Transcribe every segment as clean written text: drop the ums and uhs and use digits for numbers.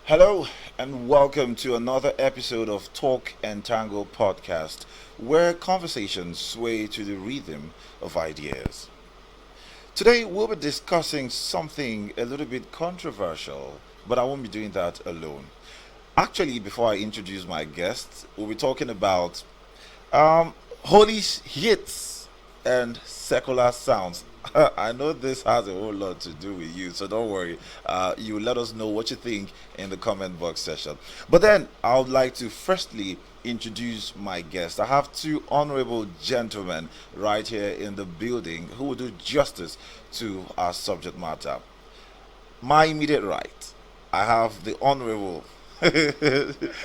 Hello, and welcome to another episode of Talk and Tango Podcast, where conversations sway to the rhythm of ideas. Today, we'll be discussing something a little bit controversial, but I won't be doing that alone. Actually, before I introduce my guest, we'll be talking about um, holy hits and secular sounds. I know this has a whole lot to do with you, so don't worry. You let us know what you think in the comment box section. But then I would like to firstly introduce my guest. I have two honorable gentlemen right here in the building who will do justice to our subject matter. My immediate right, I have the honorable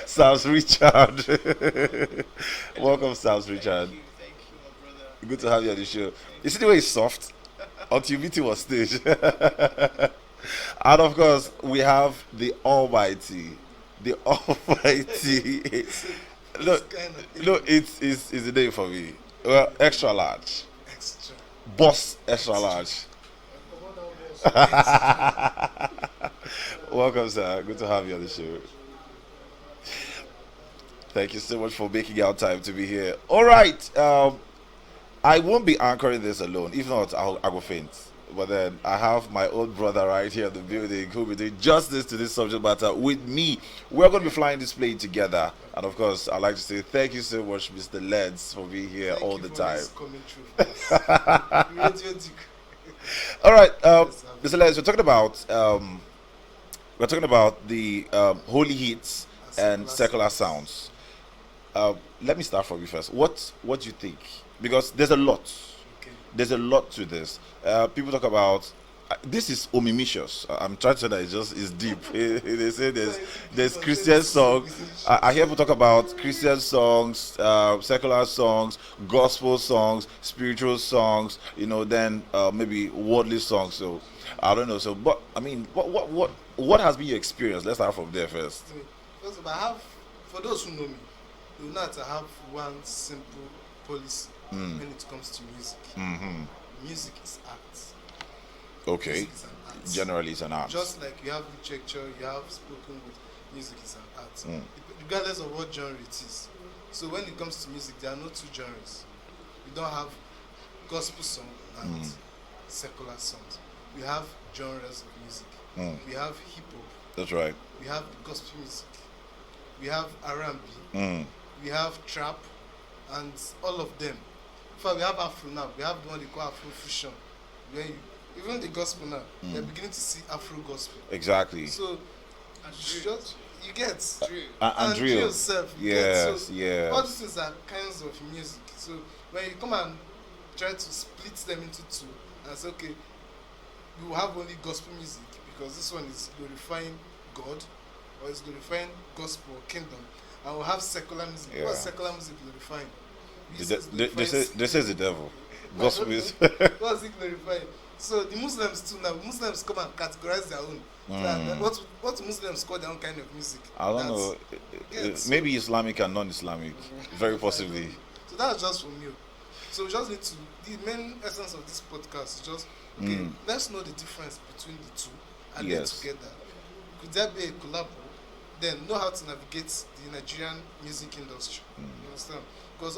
Sams Richard. Welcome, Sams Richard. Good to have you on the show. You see the way it's soft? Until you meet him on stage. And of course, we have the Almighty. The Almighty. No, no, it's a day for me. Well, extra large. Extra. Boss extra large. Welcome, sir. Good to have you on the show. Thank you so much for making out time to be here. All right. I won't be anchoring this alone. If not, I will faint. But then I have my old brother right here in the building who will be doing justice to this subject matter with me. We're going to be flying this plane together. And of course, I'd like to say thank you so much, Mr. Lens, for being here all the time. Coming through for us. All right, Yes, Mr. Lens, we're talking about the holy hits and secular sounds. Let me start from you first. What do you think? Because there's a lot. Okay. There's a lot to this. People talk about this is omimicious. I'm trying to say that it's deep. They say there's Christian songs. I hear people talk about Christian songs, secular songs, gospel songs, spiritual songs. Then maybe worldly songs. So I don't know. So, but I mean, what has been your experience? Let's start from there first. First of all, for those who know me, they will know that I have one simple policy when it comes to music. Mm-hmm. Music is art. Okay. Music is an art. Generally, it's an art. Just like you have literature, you have spoken word, music is an art. Mm. Regardless of what genre it is. So when it comes to music, there are no two genres. We don't have gospel song and secular songs. We have genres of music. Mm. We have hip hop. That's right. We have gospel music. We have R&B. Mm. We have trap, and all of them. In fact, we have Afro now. We have the one they call Afro fusion. Where even the gospel now, they're beginning to see Afro gospel. Exactly. So just you get And drill drill. yourself. You Yes, get. So yes. all these things are kinds of music. So when you come and try to split them into two and say, okay, we will have only gospel music because this one is glorifying God or is glorifying gospel or kingdom, and we'll have secular music. Yeah. What's secular music glorifying? This is the devil. Gospel is. What's it glorifying? So the Muslims too now. Muslims come and categorize their own. So what Muslims call their own kind of music? I don't know. Yes. Maybe Islamic and non-Islamic. Very possibly. So that's just from you. So we just need to. The main essence of this podcast is just okay. Let's know the difference between the two and then Yes. together. Could there be a collab? Then know how to navigate the Nigerian music industry. You understand? Because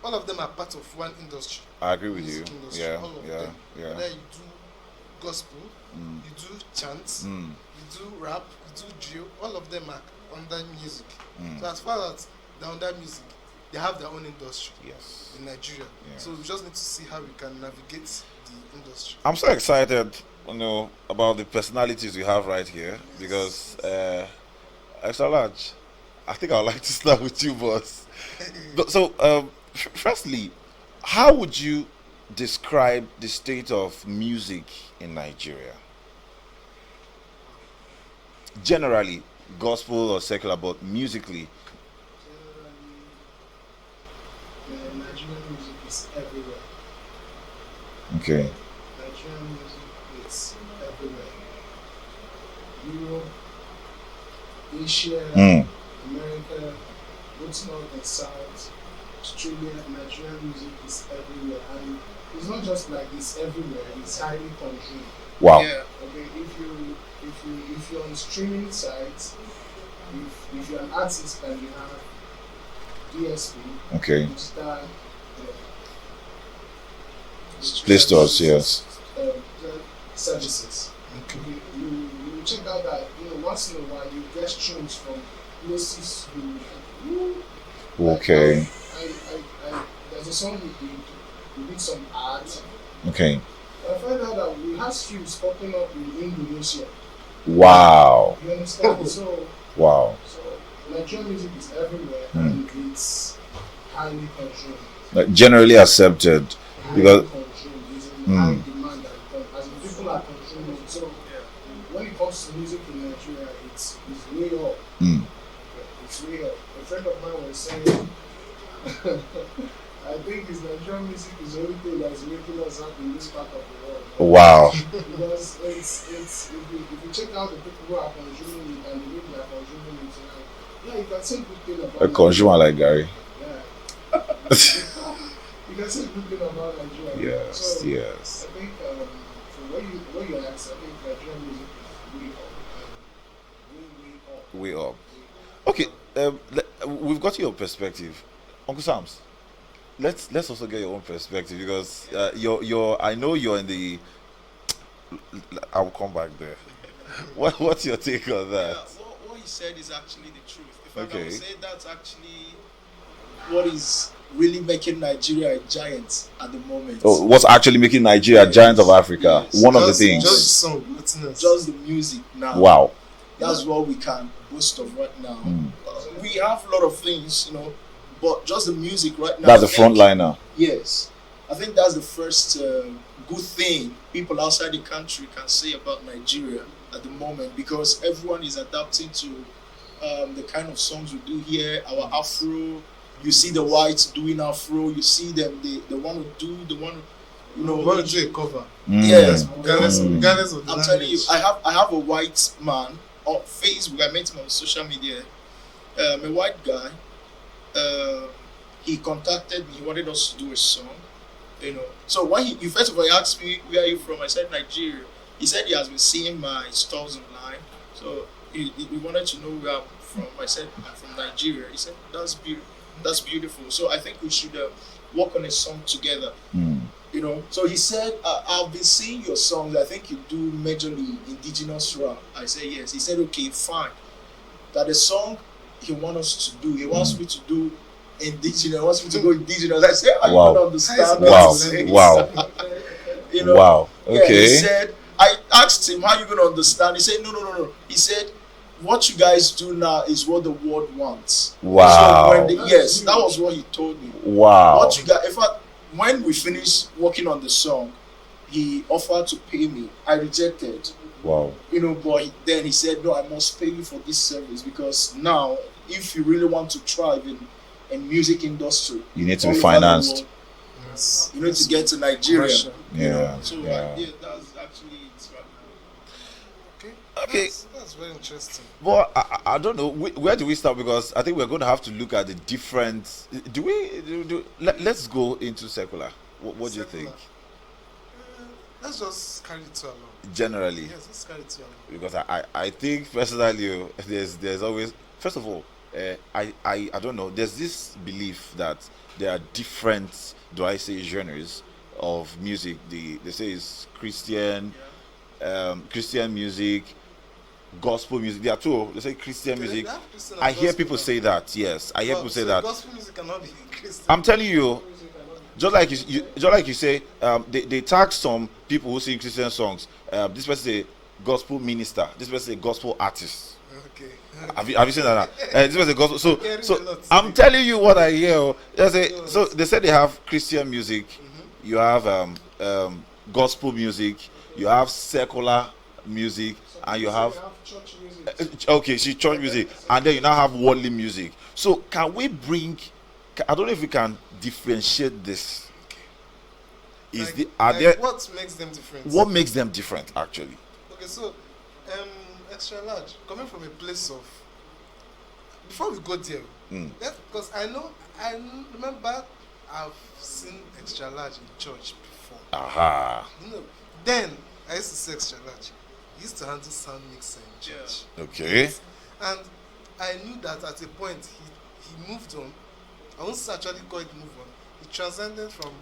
all of them are part of one industry. I agree with you. Music industry, Yeah, all of yeah, them. yeah. Whether you do gospel, you do chants, you do rap, you do drill, all of them are under music. So as far as they're under music, they have their own industry Yes. in Nigeria. Yes. So we just need to see how we can navigate the industry. I'm so excited, about the personalities we have right here because extra large. I think I'd like to start with you, boss. So, firstly, how would you describe the state of music in Nigeria? Generally, gospel or secular, but musically. Nigerian music is everywhere. Okay. Nigerian music is everywhere. Europe, Asia, America, both north and south, Australia, Nigerian music is everywhere. And it's not just like it's everywhere, it's highly controlled. Wow. Yeah. Okay, if you're on streaming sites, if you're an artist and you have DSP, Okay. digital Play stores, yes. services. Okay. You check out that once in a while you get streams from places Okay. there's a song we did some ads. Okay. I found out that we have streams popping up in Indonesia. Wow. You understand? So Wow. Nigerian music is everywhere and it's highly controlled. Like generally accepted because Controlled. It's in high demand as in people are controlling it. So when it comes to music in Nigeria, it's way up. It's way up. A friend of mine was saying I think his Nigerian music is the only thing that's making us happy in this part of the world. wow. Because it's if you check out the people who are consuming it and the way they are consuming it, you can say good thing about A consumer like Gary. Yeah. You can say good thing about Nigeria. Yes, So yes. I think from what you asked, I think Nigerian music is way up. Way up. Okay, we've got your perspective, Uncle Sams. Let's also get your own perspective because you're I know you're in the. I'll come back there. What's your take on that? What he said is actually the truth. In fact, I Okay. would say that's actually what is really making Nigeria a giant at the moment. Oh, what's actually making Nigeria a giant of Africa? Yes. One of the Just things. the song, witness. Just the music now. Wow. That's what we can boast of right now. We have a lot of things, but just the music right now. That's the I think- frontliner. Yes. I think that's the first good thing people outside the country can say about Nigeria at the moment because everyone is adapting to the kind of songs we do here, our Afro. You see the whites doing Afro, you see them, they want to want to do a cover. Yes. Regardless of the I'm telling you, language. I have a white man on Facebook. I met him on social media. A white guy. He contacted me. He wanted us to do a song. So when he first of all he asked me where are you from, I said Nigeria. He said he has been seeing my stores online. So he wanted to know where I'm from. I said I'm from Nigeria. He said that's beautiful. So I think we should work on a song together. So he said, I've been seeing your songs. I think you do majorly indigenous rap. I said, yes. He said, okay, fine. That the song he wants us to do, he wants me to do indigenous, wants me to go indigenous. I said, I Wow. don't understand Wow. what you're saying. Wow. Wow. Yeah, Okay. he said, I asked him, how you going to understand? He said, no. He said, what you guys do now is what the world wants. Wow. So yes, that was what he told me. Wow. What you got? In fact, when we finished working on the song, he offered to pay me. I rejected. Wow. But then he said, no, I must pay you for this service because now, if you really want to thrive in music industry, You need to all be over the financed. world, Yes. you need to get to Nigeria. Russia. Yeah. So Yeah. that's actually it right now. Okay. Okay. That's very interesting. But I don't know where do we start because I think we're going to have to look at the different. Let's go into secular. What do you think? Let's just carry it to along. Generally, Yes, let's carry it to along. because I think personally there's always first of all I don't know, there's this belief that there are different, do I say, genres of music. They say it's Christian music, gospel music. There are two. They say Christian music. They have Christian and I hear gospel people now. say that. Yes, I hear people say So that. gospel music cannot be Christian. I'm telling you, Gospel music cannot be- just like you say, they tag some people who sing Christian songs. This person is a gospel minister. This person is a gospel artist. Okay. Have you seen that? This was a gospel. Hearing So a lot I'm today. telling you what I hear. So they said they have Christian music. You have gospel music. You have secular music, and you So have we church music. okay, see, church music, and then you now have worldly music. So can we bring? I don't know if we can differentiate this. What makes them different? What makes them different actually? Okay, so extra large coming from a place of. Before we go there, because I remember I've seen extra large in church before. Aha. Then I used to say extra large. He used to handle sound mixing in church. Okay. And I knew that at a point he moved on. I won't actually call it move on. He transcended from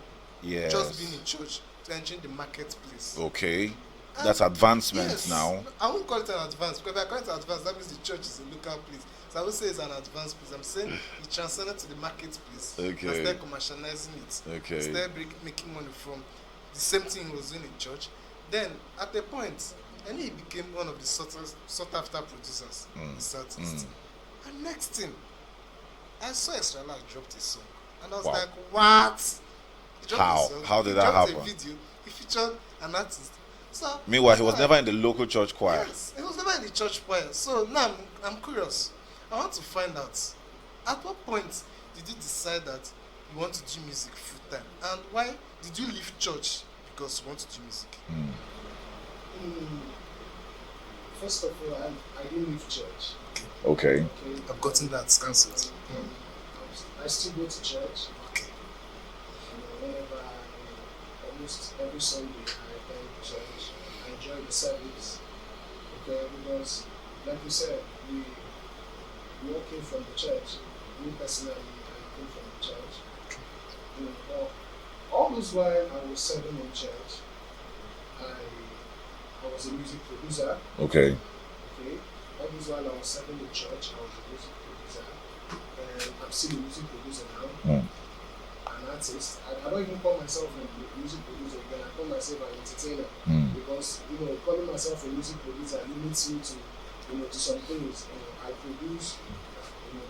just being in church to entering the marketplace. Okay. And That's advancement yes, now. I won't call it an advance because if I call it an advance, that means the church is a local place. So I would say it's an advanced place. I'm saying he transcended to the marketplace. Okay. And started commercializing it. Okay. Started making money from the same thing he was doing in church. Then at a point, and he became one of the sought after producers in Southeast. And next thing, I saw Extra Large dropped a song. And I was like, what? He dropped How? a song. How did He that dropped happen? a video. He featured an artist. So Meanwhile, he was like, never in the local church choir. Yes, he was never in the church choir. So now I'm curious. I want to find out, at what point did you decide that you want to do music full time? And why did you leave church because you want to do music? First of all, I didn't leave church. Okay. Okay. I've gotten that cancelled. I still go to church. Okay. Whenever almost every Sunday I attend church. I enjoy the service. Okay, because like you said, we all came from the church. Me personally, I came from the church. But all this while I was serving in church, I was a music producer. Okay. Okay. All this while I was serving in church, I was a music producer. And I'm still a music producer now. An artist. I don't even call myself a music producer again. I call myself an entertainer. Because calling myself a music producer limits me to some things. I produce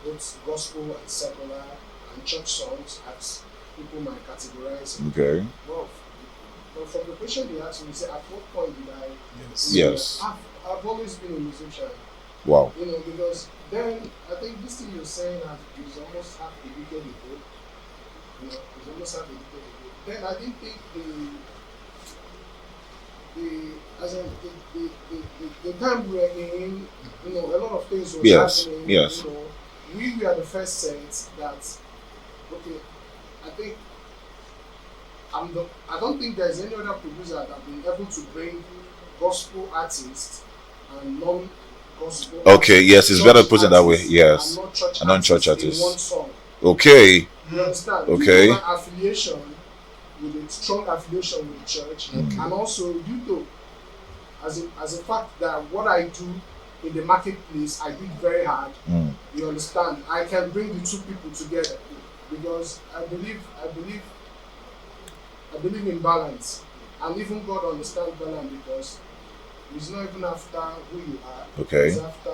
both gospel and secular and church songs as people might categorize. Okay. Well, but from the question you asked me, say at what point did I? Yes. I've always been a musician. Wow. Because then I think this thing you're saying is almost half a decade ago. It's almost half a decade ago. Then I didn't think the time we were in, a lot of things were happening. Yes. We were the first set that, okay, I don't think there's any other producer that have been able to bring gospel artists and non-gospel. Okay, yes, it's better put it that way. Yes. And non-church artists. In one song. Okay. You understand? Okay. You have an affiliation with a strong affiliation with the church, and also due to as a fact that what I do in the marketplace, I did very hard. You understand? I can bring the two people together because I believe in balance, and even God understands balance because it's not even after who you are. Okay. It's after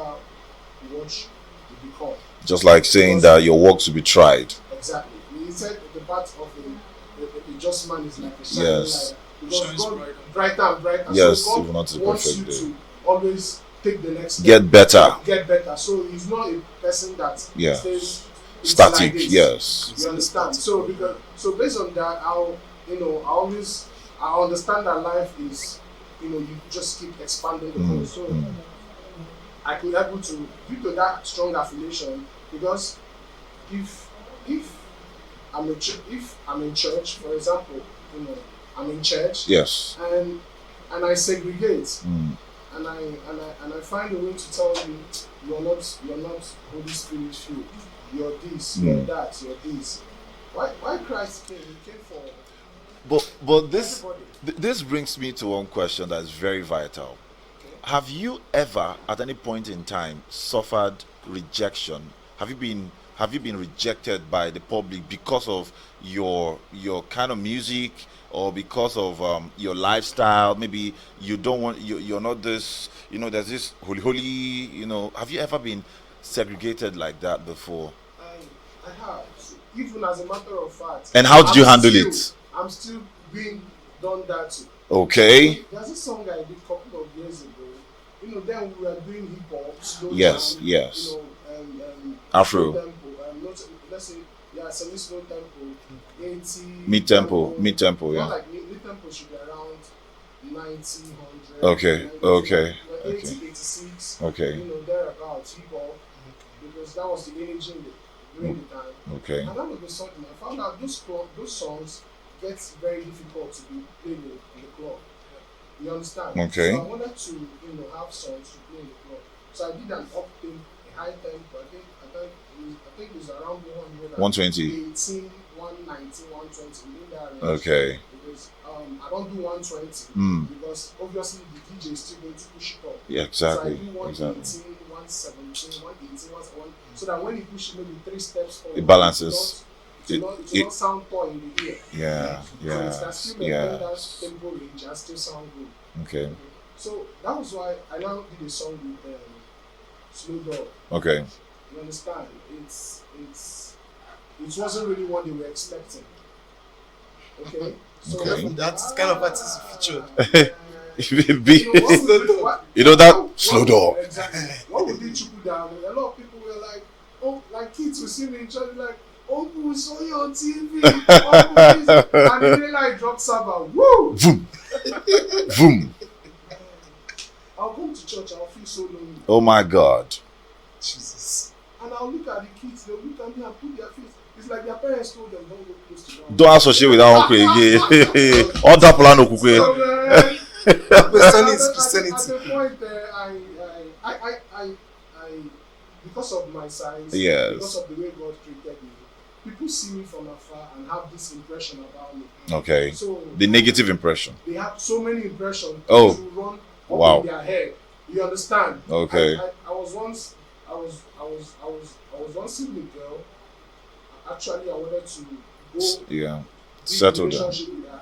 what you become. Just like saying that your works will be tried. Exactly. He said the part of the just man is like a shining light. Because God brighter and brighter. Yes, so even not to the wants perfect you day. to always take the next step. Get better. Get better. So he's not a person that stays Static. like this. Yes. You understand? So based on that, I understand that life is, you just keep expanding the goal. So I could able to, due to that strong affiliation, because if I'm in church, for example, I'm in church. Yes. And I segregate. And I find a way to tell you, you're not Holy Spirit filled. You're this, you're that, you're this. Why Christ came? He came for. But this brings me to one question that is very vital. Okay. Have you ever, at any point in time, suffered rejection? Have you been rejected by the public because of your kind of music, or because of your lifestyle? Maybe you don't want you're not this. There's this holy. Have you ever been segregated like that before? I have. Even as a matter of fact. And how did you handle it? I'm still being done that too. Okay. There's a song I did a couple of years ago. Then we were doing hip hop, slow Yes, down, yes. Afro. Afro. Tempo, let's say, semi-slow tempo, 80. Mid-tempo, yeah. Not like mid-tempo should be around 90, 100. Okay, 90, okay. 80, 86. Okay. Thereabouts, hip hop. Because that was the energy during the time. Okay. And that was the song. I found out those songs get very difficult to be played in the club. You understand? Okay. So I wanted to, have songs to play in the club. So I did an up tempo, a high tempo. I think it was around 120. 118, 119, 120. Within that range. Okay. Because I don't do 120 because obviously the DJ is still going to push it up. Yeah, exactly. So I do 118, 117, 118, 117. So that when you push it maybe 3 steps forward, It balances. It will not sound poor in the ear. Yeah, yeah, So it can still maintain that tempo range and still sound good. Okay. So that was why I now did a song with Slow Dog. Okay. You understand? It wasn't really what they were expecting. Okay. So Okay. that's kind of artist featured. That Slow Dog. Exactly. What we did triple down, a lot of people were like, oh, like kids who see me in church, like, oh, we saw you on TV. And then like drop Saba, woo! Boom. Boom. I'll come to church, I'll feel so lonely. Oh my God. Jesus. And I'll look at the kids, they'll look at me and put their face. It's like their parents told them, don't go close to them. Don't associate with that uncle again. All that plan of kukwe. So, man, Christianity. At the point, I, because of my size, Yes. because of the way God treated me, people see me from afar and have this impression about me. Okay. So The negative impression. they have so many impressions Oh. to run up Wow. in their head. You understand? Okay. I was once seeing a girl. Actually, I wanted to go Yeah. deep Settle down. relationship with her.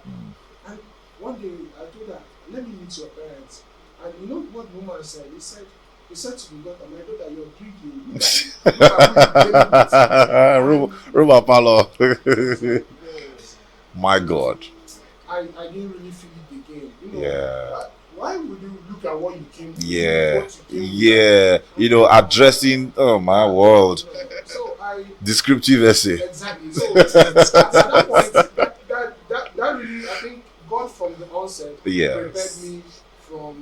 And one day I told her, let me meet your parents. And you know what the woman said? He said to the daughter, my daughter, you're drinking. Look at Ruba Palo. My God. I didn't really feel it again. Yeah. Why would you look at what you came to? Yeah. What you came Yeah. Addressing, oh my world. So Descriptive essay. exactly. So at that point, that really, I think God from the onset Yes. prepared me from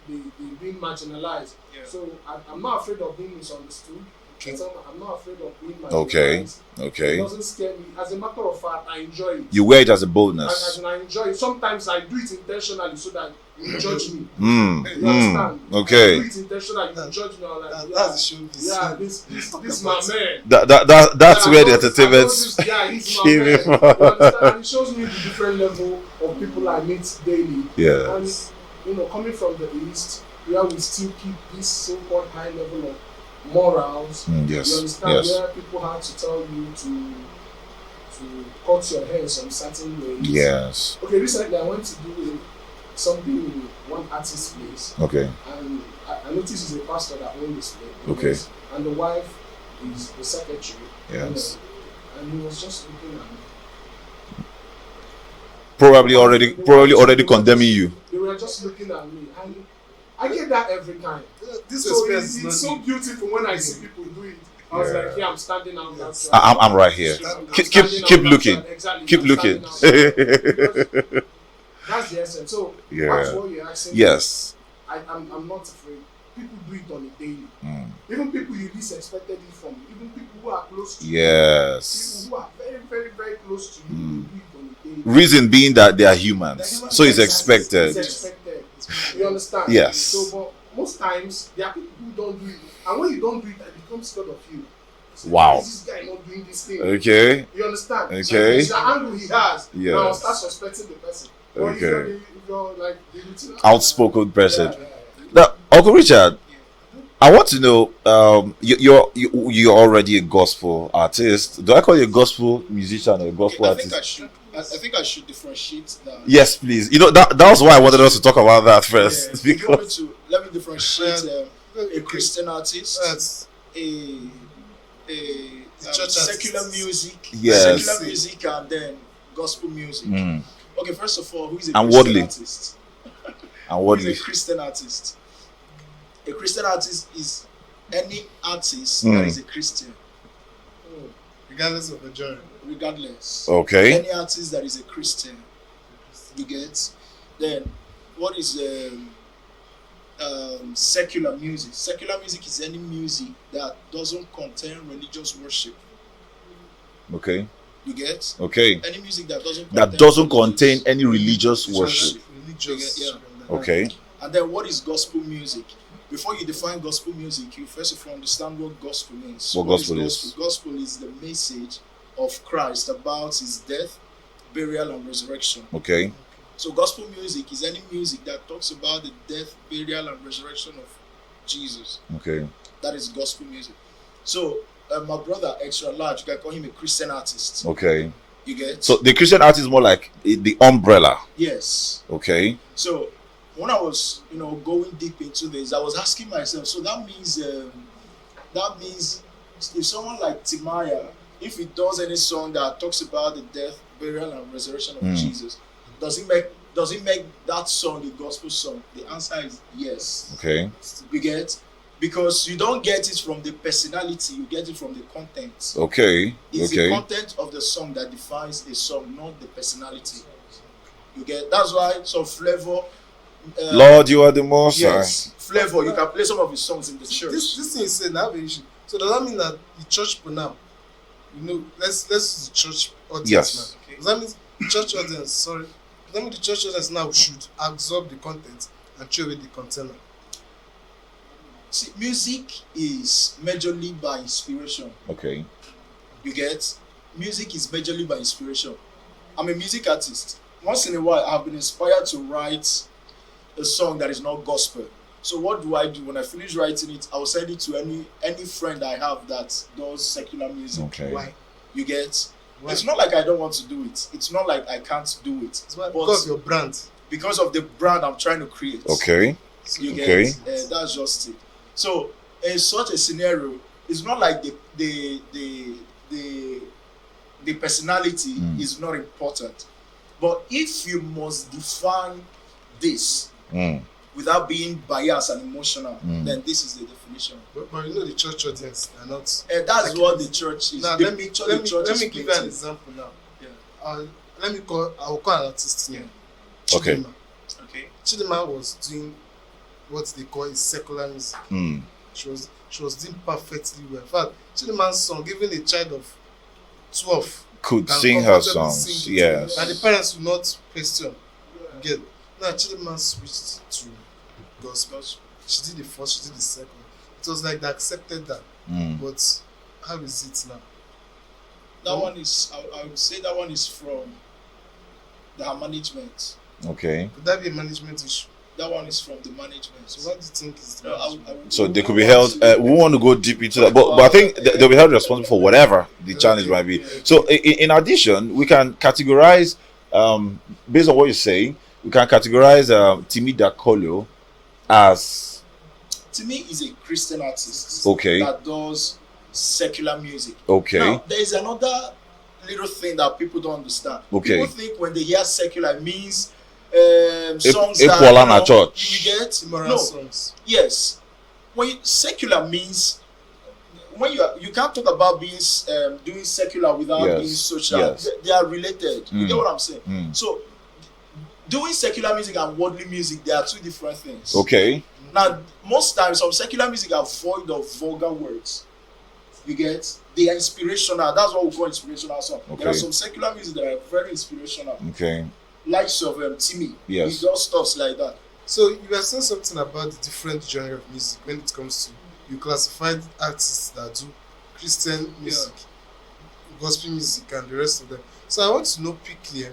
the being marginalized. Yeah. So I'm not afraid of being misunderstood. Okay. I'm not afraid of being marginalized. Okay. It Okay. doesn't scare me. As a matter of fact, I enjoy it. You wear it as a As boldness. in, I enjoy it. Sometimes I do it intentionally so that you judge me. Mm. You understand? I Okay. do it intentionally, you judge me. I'm like, That's the showbiz. yeah, this my man. That's Yeah, where I the know this- entertainment he's my came man. from. You understand? And it shows me the different level of people I meet daily. Yes. And coming from the East, where we still keep this so-called high level of morals. Yes. You understand? Yes. Where people have to tell you to cut your hair some certain ways. Yes. Okay, recently I went to do something in one artist's place, Okay. and I noticed he's a pastor that owns this place. Okay. And the wife is the secretary. Yes. And he was just looking at me. Probably already condemning you. They were just looking at me, and I get that every time. This So experience it's is so not beautiful when I see people do it. I was Yeah. like, yeah, I'm standing out. Yes. I'm right here. Keep looking. Exactly. Keep I'm looking. standing outside. Because that's the essence. So Yeah. that's what you're asking. Yes. I'm not afraid. People do it on a daily. Mm. Even people you least expected it from. Even people who are close to you. Yes. People who are very, very, very close to you. Mm. They do it on a daily. Reason being that they are humans, so it's expected. It's expected. You understand? Yes. So, but most times there are people who don't do it, and when you don't do it, it becomes scared of you. So, Wow. why is this guy not doing this thing? Okay. You understand? Okay. So it's the angle he has. Yes. Now start suspecting the person. But Okay. if you're like the routine, Outspoken person. Yeah. Now, Uncle Richard, I want to know. You're already a gospel artist. Do I call you a gospel musician or a gospel I think artist? I think I should differentiate that. Yes, please. That was why I wanted us to talk about that first. If you want me Because to, let me differentiate a Christian artist, That's a church secular artist. music, Yes. secular music, and then gospel music. Mm. Okay, first of all, who is a And Christian worldly. artist? and Who what is a Christian artist? A Christian artist is any artist that is a Christian, regardless of the genre. regardless. Okay. Any artist that is a Christian, you get. Then, what is secular music? Secular music is any music that doesn't contain religious worship. Okay. You get. Okay. Any music that doesn't That doesn't contain any religious worship. religious. Yeah. Okay. And then what is gospel music? Before you define gospel music, you first of all understand what gospel means. What gospel is? Gospel is the message of Christ about his death, burial, and resurrection. Okay. So gospel music is any music that talks about the death, burial, and resurrection of Jesus. Okay. That is gospel music. So my brother, extra large, you can call him a Christian artist. Okay. You get? So the Christian artist is more like the umbrella. Yes. Okay. So when I was, going deep into this, I was asking myself. So that means if someone like Timaya, if he does any song that talks about the death, burial, and resurrection of Jesus, does it make that song a gospel song? The answer is yes. Okay. You get? Because you don't get it from the personality, you get it from the content. Okay. It's Okay. the content of the song that defines a song, not the personality. You get? That's why some Flavor. Lord, you are the most high. Yes, Flavor. You can play some of his songs in the church. This thing is said, I have an issue. So does that mean that the church pronoun, let's use the church audience Yes. now. Does that mean the church audience, sorry, does that mean the church audience now should absorb the content and throw away the container? See, music is majorly by inspiration. Okay. You get? Music is majorly by inspiration. I'm a music artist. Once in a while, I've been inspired to write a song that is not gospel. So what do? When I finish writing it, I'll send it to any friend I have that does secular music. Okay. Why? You get? Why? It's not like I don't want to do it. It's not like I can't do it. It's why, But because of your brand. because of the brand I'm trying to create. Okay. You get? Okay. That's just it. So in such a scenario, it's not like the personality is not important. But if you must define this without being biased and emotional, then this is the definition. But the church audience are not. That's what the church is. Now The let me picture the church is give you an painting. example now. Yeah. I will call an artist here. Okay. Chidinma. Okay. Chidinma was doing what they call is secular music. She was doing perfectly well. In fact, Chidinma's song, even a child of 12 Could can sing her comfortably songs. sing it. Yes. And the parents will not question. Again, now Chidinma switched to gospel. She did the first, she did the second. It was like they accepted that. But how is it now? That one is, I would say that one is from the management. Okay. Could that be a management issue? That one is from the management. So what do you think is the No, management? So they could be held. We want to go deep into that, but I think they'll be held responsible for whatever the challenge might be. So in addition, we can categorize, based on what you're saying, we can categorize Timi Dakolo as To me, is a Christian artist. Okay. That does secular music. okay. Now, there is another little thing that people don't understand. Okay. People think when they hear secular, it means songs Equal and a that church. you get. Immoral No, songs. yes. Secular means when you can't talk about being doing secular without Yes, being social. yes. They are related. You get what I'm saying? So doing secular music and worldly music, they are two different things. Okay. Now, most times, some secular music are void of vulgar words. You get? They are inspirational. That's what we call inspirational song. Okay. There are some secular music that are very inspirational. Okay. Likes of Timmy. Yes. He does stuff like that. So you were saying something about the different genre of music when it comes to you classified artists that do Christian music, gospel music, and the rest of them. So I want to know quickly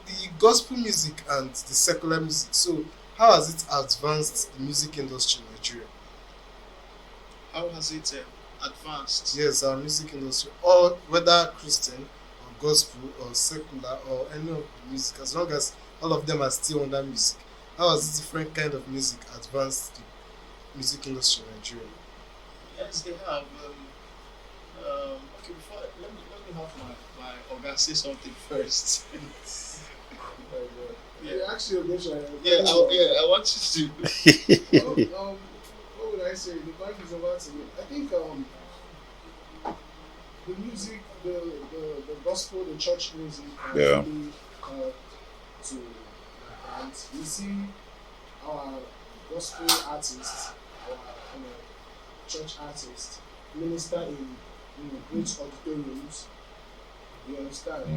the gospel music and the secular music. So how has it advanced the music industry in Nigeria? How has it advanced? Yes, our music industry, or whether Christian or gospel or secular or any of the music, as long as all of them are still under music. How has this different kind of music advanced the music industry in Nigeria? Yes, they have. Okay, before let me have my organ say something first. Actually, I want you to. What would I say? The mic is about to me. I think the music, the gospel, the church music, Yeah. really, to and you see our gospel artists, our church artists minister in great auditoriums. You understand? I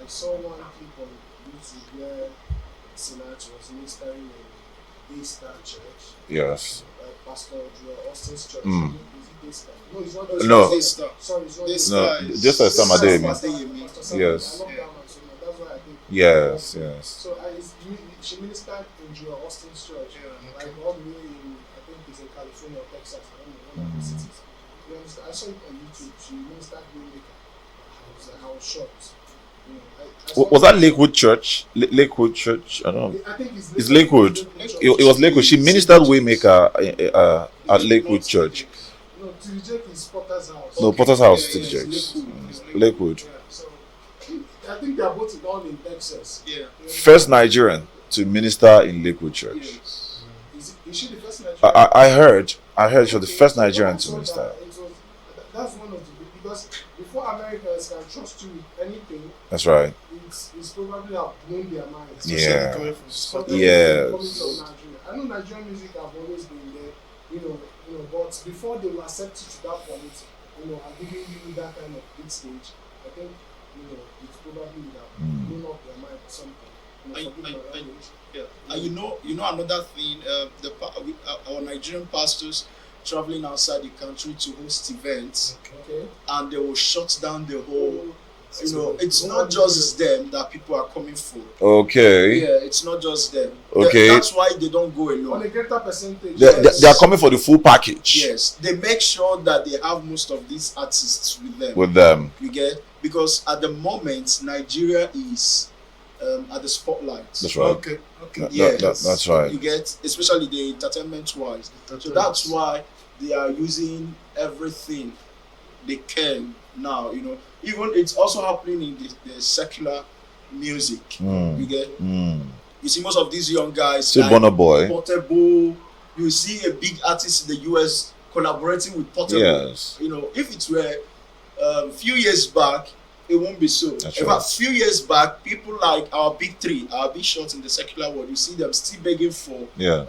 saw one clip on YouTube where Sinach was ministering in Daystar Church. Yes. Pastor Joel Austin's church. Mm. Is it Daystar? No, it's not. No. Daystar. Sorry, it's not Daystar. No, this is Samademi. Pastor Sam. Yes. I love that man so much. That's why I think. Yes, yes. So she ministered in Joel Austin's church. Like all the way in, I think it's in California or Texas. I don't know, one of the cities. You understand? I saw it on YouTube. She ministered Waymaker. I was shocked. You know, Was that Lakewood Church? Lakewood Church? I don't know. I think It's Lakewood. It was Lakewood. She ministered Waymaker at Lakewood Church. No, TJ is Potter's house. No, Potter's House, Yeah, TJ. it's Lakewood. Yeah, so I think they are both all in Texas. Yeah. First Nigerian to minister in Lakewood Church. Yes. Is she the first Nigerian? I heard she was the first Nigerian to minister. That's one of the, because before Americans can trust you with anything, That's right. it's probably have blown their minds. Yeah. Coming from Yes. Nigeria. I know Nigerian music have always been there, you know, but before they will accept you to that point, and giving you that kind of big stage, I think, it's probably would have blown up their mind or something. Forgive my language. Yeah. And you know another thing, our Nigerian pastors traveling outside the country to host events, Okay. and they will shut down the whole. It's not just them that people are coming for. Okay. Yeah, it's not just them. Okay. That's why they don't go On alone. a greater percentage. They are coming for the full package Yes, they make sure that they have most of these artists with them. with them. You get, because at the moment Nigeria is at the spotlight. That's right. Okay. That's right. You get, especially the entertainment wise. So that's why they are using everything they can now. Even it's also happening in the secular music. You get, you see most of these young guys See Burna Boy. Portable. You see a big artist in the US collaborating with Portable. Yes. If it were a few years back, it won't be so. That's In right. fact, few years back, people like our big three, our big shots in the secular world, you see them still begging for Yeah.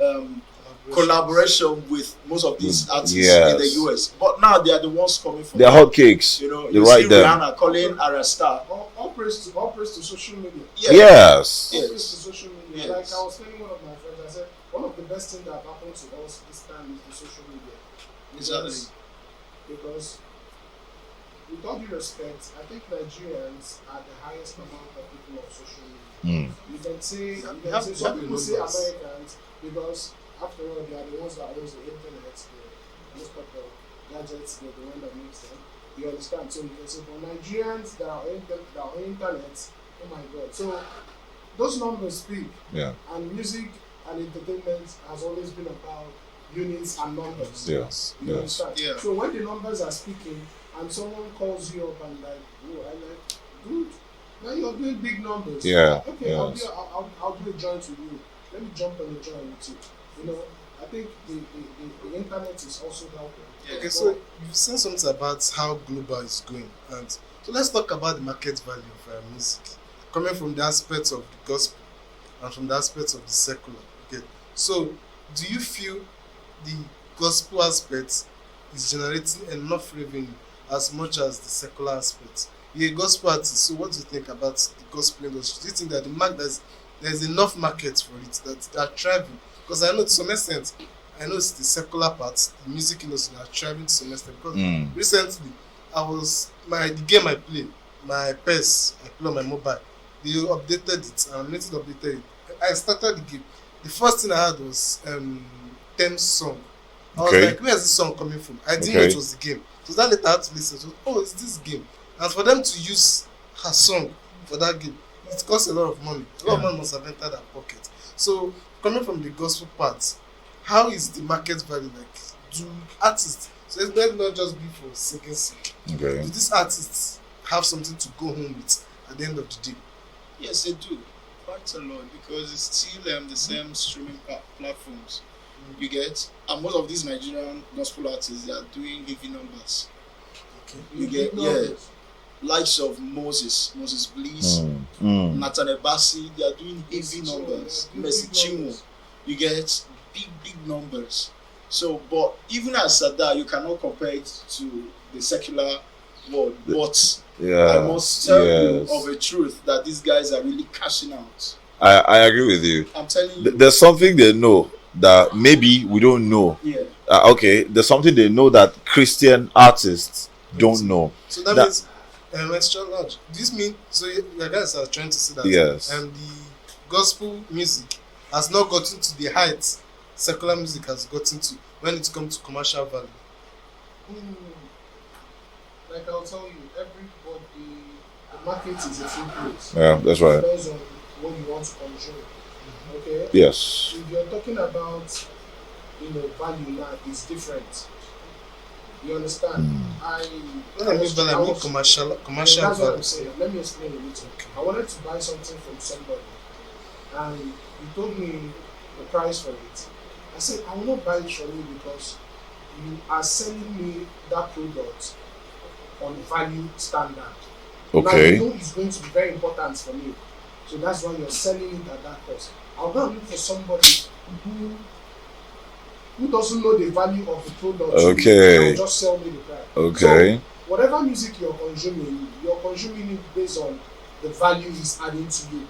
collaboration with most of these artists Yes. in the US. But now they are the ones coming from. They're hot cakes. They They you write see them. Rihanna calling Arasta. All praise to social media. Yes. All Yes. praise to social media. Yes. Like I was telling one of my friends, I said one of the best things that have happened to us this time is the social media. Exactly. Because with all due respect, I think Nigerians are the highest amount of people on social media. You can say, some people say Americans because after all they are the ones that owns the internet, most of the gadgets, they're the one that makes them. You understand? So you can say for Nigerians that are on internet, oh my god. So those numbers speak. Yeah. And music and entertainment has always been about units and numbers. Yes. You Yes. understand? Yeah. So when the numbers are speaking and someone calls you up and like, oh, I like, dude, now you're doing big numbers. Yeah, Okay, yes. I'll do a joint with you. Let me jump on a joint with you. I think the internet is also helping. Yeah. Okay, so you've said something about how global is going, and so let's talk about the market value of music, coming from the aspect of the gospel and from the aspect of the secular. Okay, so do you feel the gospel aspect is generating enough revenue as much as the secular aspect? You're a gospel artist, so what do you think about the gospel industry? Do you think that there's enough market for it, that they are thriving? Because I know to some extent, I know it's the secular part, the music industry are thriving to some extent. Because recently, the game I play, my PES, I play on my mobile, they updated it, and I updated it. I started the game. The first thing I had was Thames song. I was Okay. like, where is this song coming from? I didn't know Okay. it was the game. So that later I had to listen to, oh, it's this game. And for them to use her song for that game, it costs a lot of money. A lot of money must have entered her pocket. So coming from the gospel part, how is the market value like? Do artists, so it's not just be for singing sake. Okay. Do these artists have something to go home with at the end of the day? Yes, they do. Quite a lot, because it's still the same streaming platforms. You get, and most of these Nigerian gospel artists, they are doing heavy numbers. Okay. You get, likes of Moses Bliss, Nathaniel Bassi, they are doing heavy numbers. Mercy Chinwo, you get big numbers. So, but even as that, you cannot compare it to the secular world. But Yeah. I must tell you Yes. of a truth that these guys are really cashing out. I agree with you. I'm telling you. There's something they know that maybe we don't know. Yeah. Okay, there's something they know that Christian artists don't know. So that means extra large. This means so you guys are trying to say that Yes. and the gospel music has not gotten to the heights secular music has gotten to when it comes to commercial value. Like I'll tell you, everybody, the market is a full place. Yeah, that's right. Depends on what you want to consume. Okay? Yes. If you're talking about, value now, it's different. You understand? When I mean value, I mean commercial That's what I'm value. saying. Let me explain a little. I wanted to buy something from somebody, and he told me the price for it. I said, I will not buy it from you because you are selling me that product on value standard. Now Okay. you know it's going to be very important for me. So that's why you're selling it at that cost. I'll go and look for somebody who doesn't know the value of the product. Okay. They'll just sell me the price. Okay. So whatever music you're consuming it based on the value it's adding to you.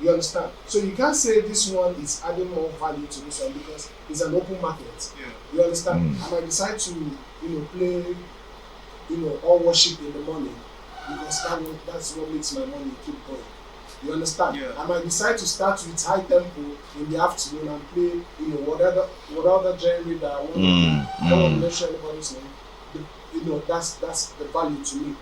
You understand? So you can't say this one is adding more value to this one because it's an open market. Yeah. You understand? I might decide to, play, all worship in the morning because that's what makes my money keep going. You understand? Yeah. I might decide to start with high tempo in the afternoon and play, whatever genre that I want to play. I don't want to mention anybody's name. That's the value to me.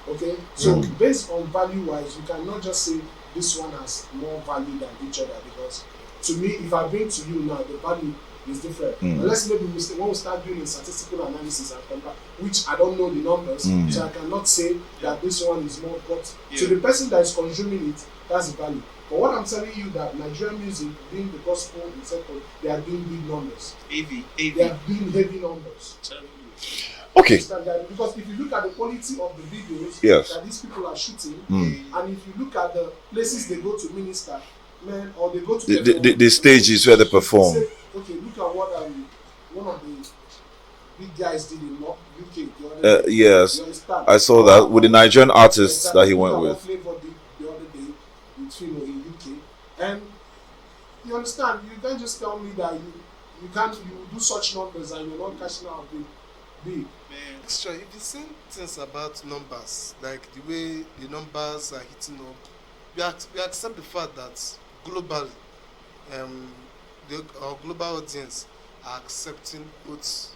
Okay? So based on value wise, you cannot just say this one has more value than each other because to me, if I bring to you now, the value is different. Unless maybe when we start doing a statistical analysis and compare, which I don't know the numbers, so I cannot say that this one is more. But to the person that is consuming it, that's the value. But what I'm telling you that Nigerian music, being the gospel in second, they are doing big numbers. They are doing heavy numbers. Okay. Because if you look at the quality of the videos that these people are shooting, and if you look at the places they go to minister, man, or they go to the stages where they perform. Say, okay, look at what one of the big guys did in UK the other day. Yes, You understand? I saw that with the Nigerian artists that he went Look at with. what Flavour did the other day with in UK, and you understand? You can't just tell me that you do such numbers and you're not cashing out big. Extra, if you say things about numbers, like the way the numbers are hitting up, we accept the fact that globally, our global audience are accepting both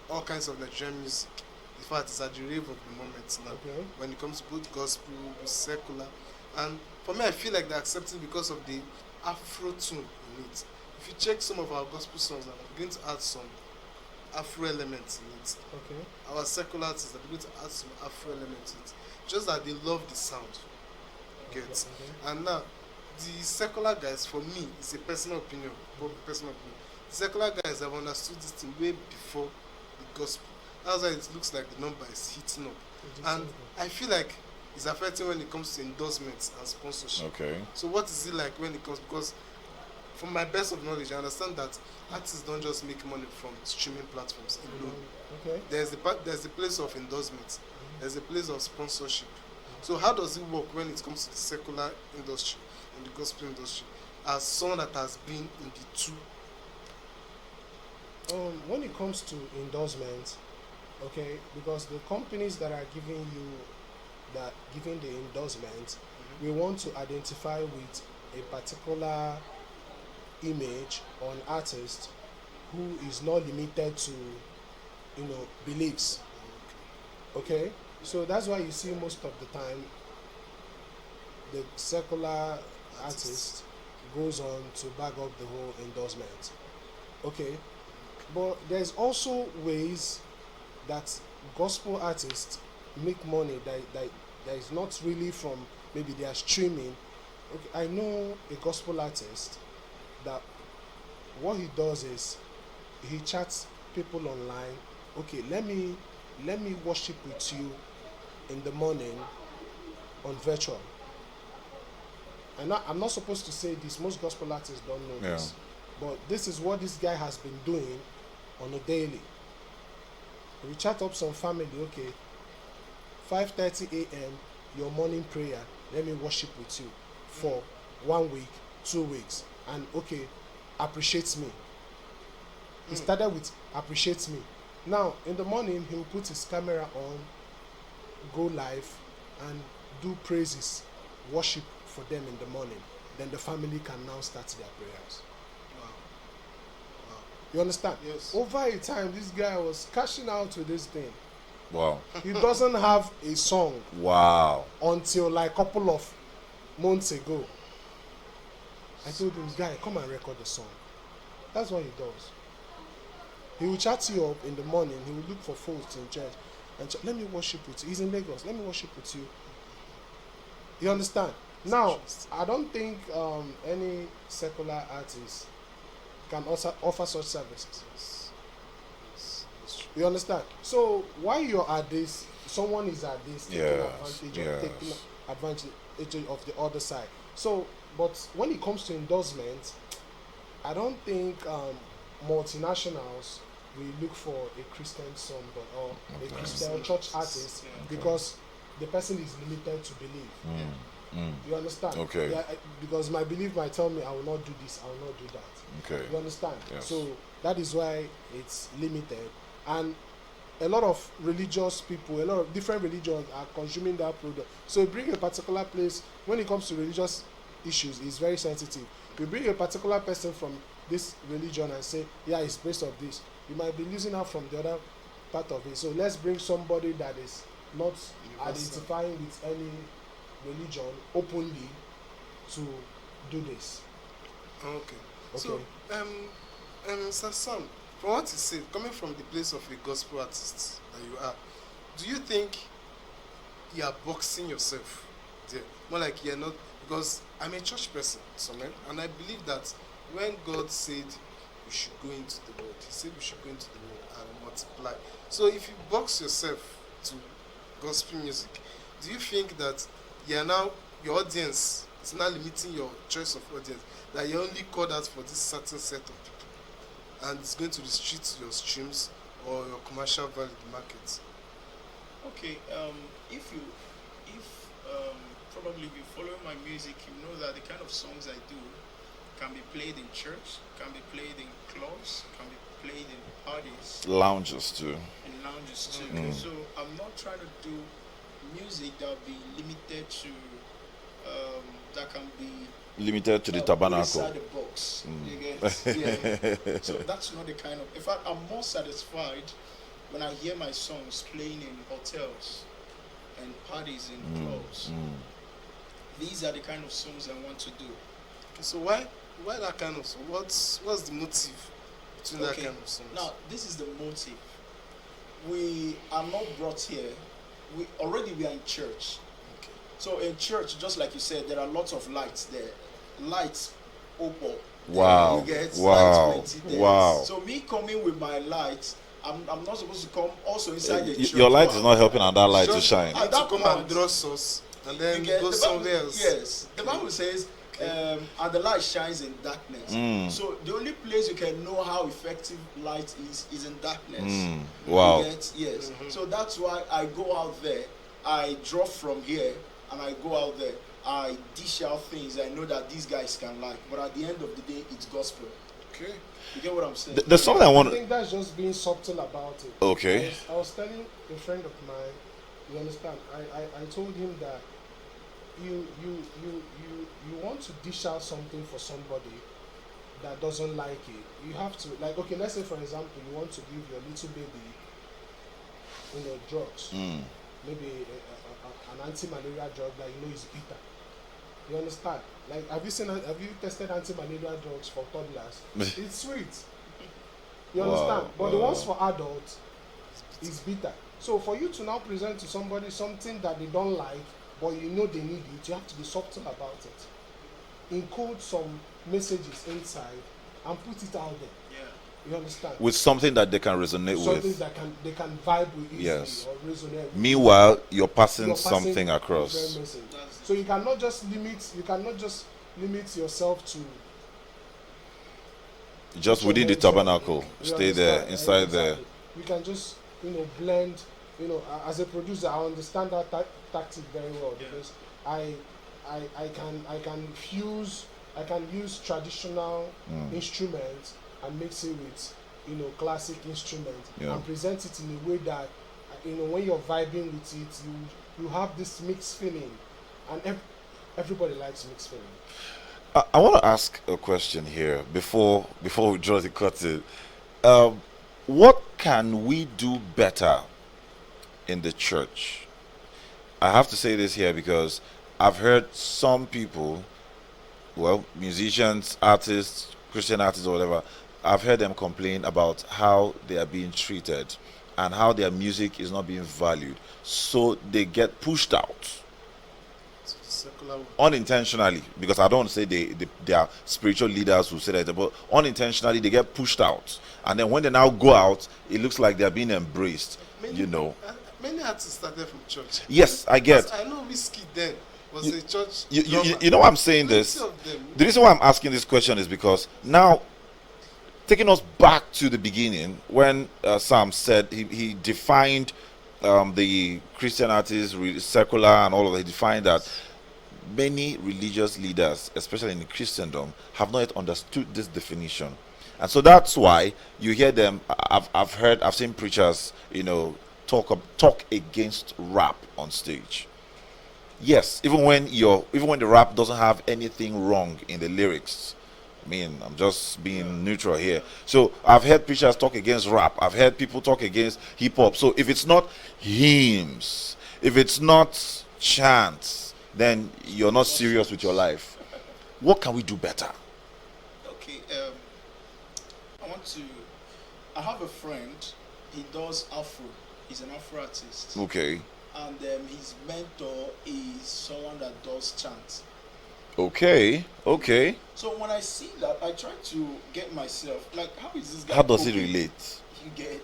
all kinds of Nigerian music. In fact, it's at the rave of the moment now. Okay. When it comes to both gospel, secular, and for me, I feel like they're accepting because of the Afro tune in it. If you check some of our gospel songs, I'm going to add some Afro elements in it. Okay. Our secular artists are beginning to add some Afro elements in it. Just that they love the sound. Get. Okay. And now, the secular guys, for me, it's a personal opinion. The secular guys have understood this thing way before the gospel. That's why it looks like the number is hitting up. And I feel like it's affecting when it comes to endorsements and sponsorship. Okay. So what is it like when it comes, because from my best of knowledge, I understand that artists don't just make money from streaming platforms alone. Okay. There's the place of endorsements. There's a place of sponsorship. So how does it work when it comes to the secular industry and the gospel industry as someone that has been in the two? When it comes to endorsement, okay, because the companies that are giving the endorsement, we want to identify with a particular image or an artist who is not limited to beliefs. Okay, so that's why you see most of the time the secular artist goes on to back up the whole endorsement. Okay, but there's also ways that gospel artists make money that is not really from maybe they are streaming. Okay, I know a gospel artist that what he does is he chats people online. Okay, let me worship with you in the morning on virtual. And I'm not supposed to say this. Most gospel artists don't know this, but this is what this guy has been doing on a daily. We chat up some family. Okay, 5:30 a.m. your morning prayer. Let me worship with you for 1 week, 2 weeks, and okay, appreciates me. He started with appreciates me. Now in the morning he will put his camera on, go live, and do praises, worship for them in the morning. Then the family can now start their prayers. Wow. Wow. You understand? Yes. Over a time, this guy was cashing out to this thing. Wow. He doesn't have a song Wow. until like a couple of months ago. I told him, guy, come and record the song. That's what he does. He will chat you up in the morning. He will look for folks in church and let me worship with you. He's in Lagos. Let me worship with you. You understand? Now, I don't think any secular artist can also offer such services. You understand? So while you're at this, someone is at this taking advantage of the other side. So, but when it comes to endorsement, I don't think multinationals will look for a Christian song or a Christian church artist because the person is limited to believe. You understand? Okay. Yeah, because my belief might tell me I will not do this, I will not do that. Okay. You understand? Yes. So that is why it's limited. And a lot of religious people, a lot of different religions are consuming that product. So you bring a particular place, when it comes to religious issues, it's very sensitive. You bring a particular person from this religion and say, yeah, it's based on this. You might be losing out from the other part of it. So let's bring somebody that is not identifying with any religion openly to do this. Okay. So, Mr. Sam, from what you said, coming from the place of a gospel artist that you are, do you think you are boxing yourself there? More like you're not, because I'm a church person, and I believe that when God said we should go into the world, He said we should go into the world and multiply. So if you box yourself to gospel music, do you think that you're now, your audience is now limiting your choice of audience, that you're only called out for this certain set of people, and it's going to restrict your streams or your commercial value in the market? Okay, if probably if you follow my music, you know that the kind of songs I do can be played in church, can be played in clubs, can be played in parties, Lounges too. in lounges too. So I'm not trying to do music that will be limited to that can be Limited to the put tabernacle. inside the box. You get? Yeah. So that's not the kind of. In fact, I'm more satisfied when I hear my songs playing in hotels and parties in clubs. These are the kind of songs I want to do. So why that kind of song? What's the motive between that kind of songs? Now, this is the motive. We are not brought here. We are in church. Okay. So in church, just like you said, there are lots of lights there. Lights, opal. Wow. You get Wow. lights plenty there. Wow. So me coming with my lights, I'm not supposed to come also inside the church. Your light is not helping on that light to Just shine. need to that come part, and draw source and then you get go the somewhere Bible, else. Yes, the Bible says, and the light shines in darkness. So the only place you can know how effective light is in darkness. Wow. You get? Yes. So that's why I go out there. I drop from here and I go out there. I dish out things I know that these guys can like. But at the end of the day, it's gospel. Okay. You get what I'm saying? There's something I I want. think that's just being subtle about it. Okay. I was telling a friend of mine, you understand, I told him that you want to dish out something for somebody that doesn't like it. You have to, like, okay, let's say for example you want to give your little baby, drugs, maybe an anti-malaria drug that you know is bitter. You understand? Like, have you tested anti-malaria drugs for toddlers? It's sweet. You understand? But the ones for adults is bitter. So for you to now present to somebody something that they don't like, but you know they need it, you have to be subtle about it. Encode some messages inside and put it out there. Yeah. You understand? With something that they can resonate Something with. that they can vibe with easily Yes. or resonate with. Meanwhile, you're passing You're passing something the across. very message. So you cannot just limit yourself to Just within the tabernacle. Stay there, inside there. You can just blend. As a producer, I understand that tactic very well because I I can use traditional instruments and mix it with classic instruments Yeah. and present it in a way that when you're vibing with it, you have this mixed feeling, and everybody likes mixed feeling. I want to ask a question here before we draw the curtain. What can we do better in the church? I have to say this here because I've heard some people, well, musicians, artists, Christian artists, or whatever, I've heard them complain about how they are being treated and how their music is not being valued. So they get pushed out It's secular world. unintentionally, because I don't say they are spiritual leaders who say that, but unintentionally they get pushed out. And then when they now go out, it looks like they're being embraced, Many artists started from church. Yes, I get. I know Whiskey then was a church. You know why I'm saying this? Plenty of them. The reason why I'm asking this question is because now, taking us back to the beginning, when Sam said he defined the Christian artists, secular and all of that, he defined that many religious leaders, especially in Christendom, have not yet understood this definition. And so that's why you hear them. I've seen preachers, talk against rap on stage. Yes, even when the rap doesn't have anything wrong in the lyrics. I mean, I'm just being neutral here. So I've heard preachers talk against rap. I've heard people talk against hip hop. So if it's not hymns, if it's not chants, then you're not serious with your life. What can we do better? Okay, I have a friend, he does Afro. He's an Afro artist. Okay. And his mentor is someone that does chants. Okay. So when I see that, I try to get myself, like, how is this guy? How does it coping? relate? You get,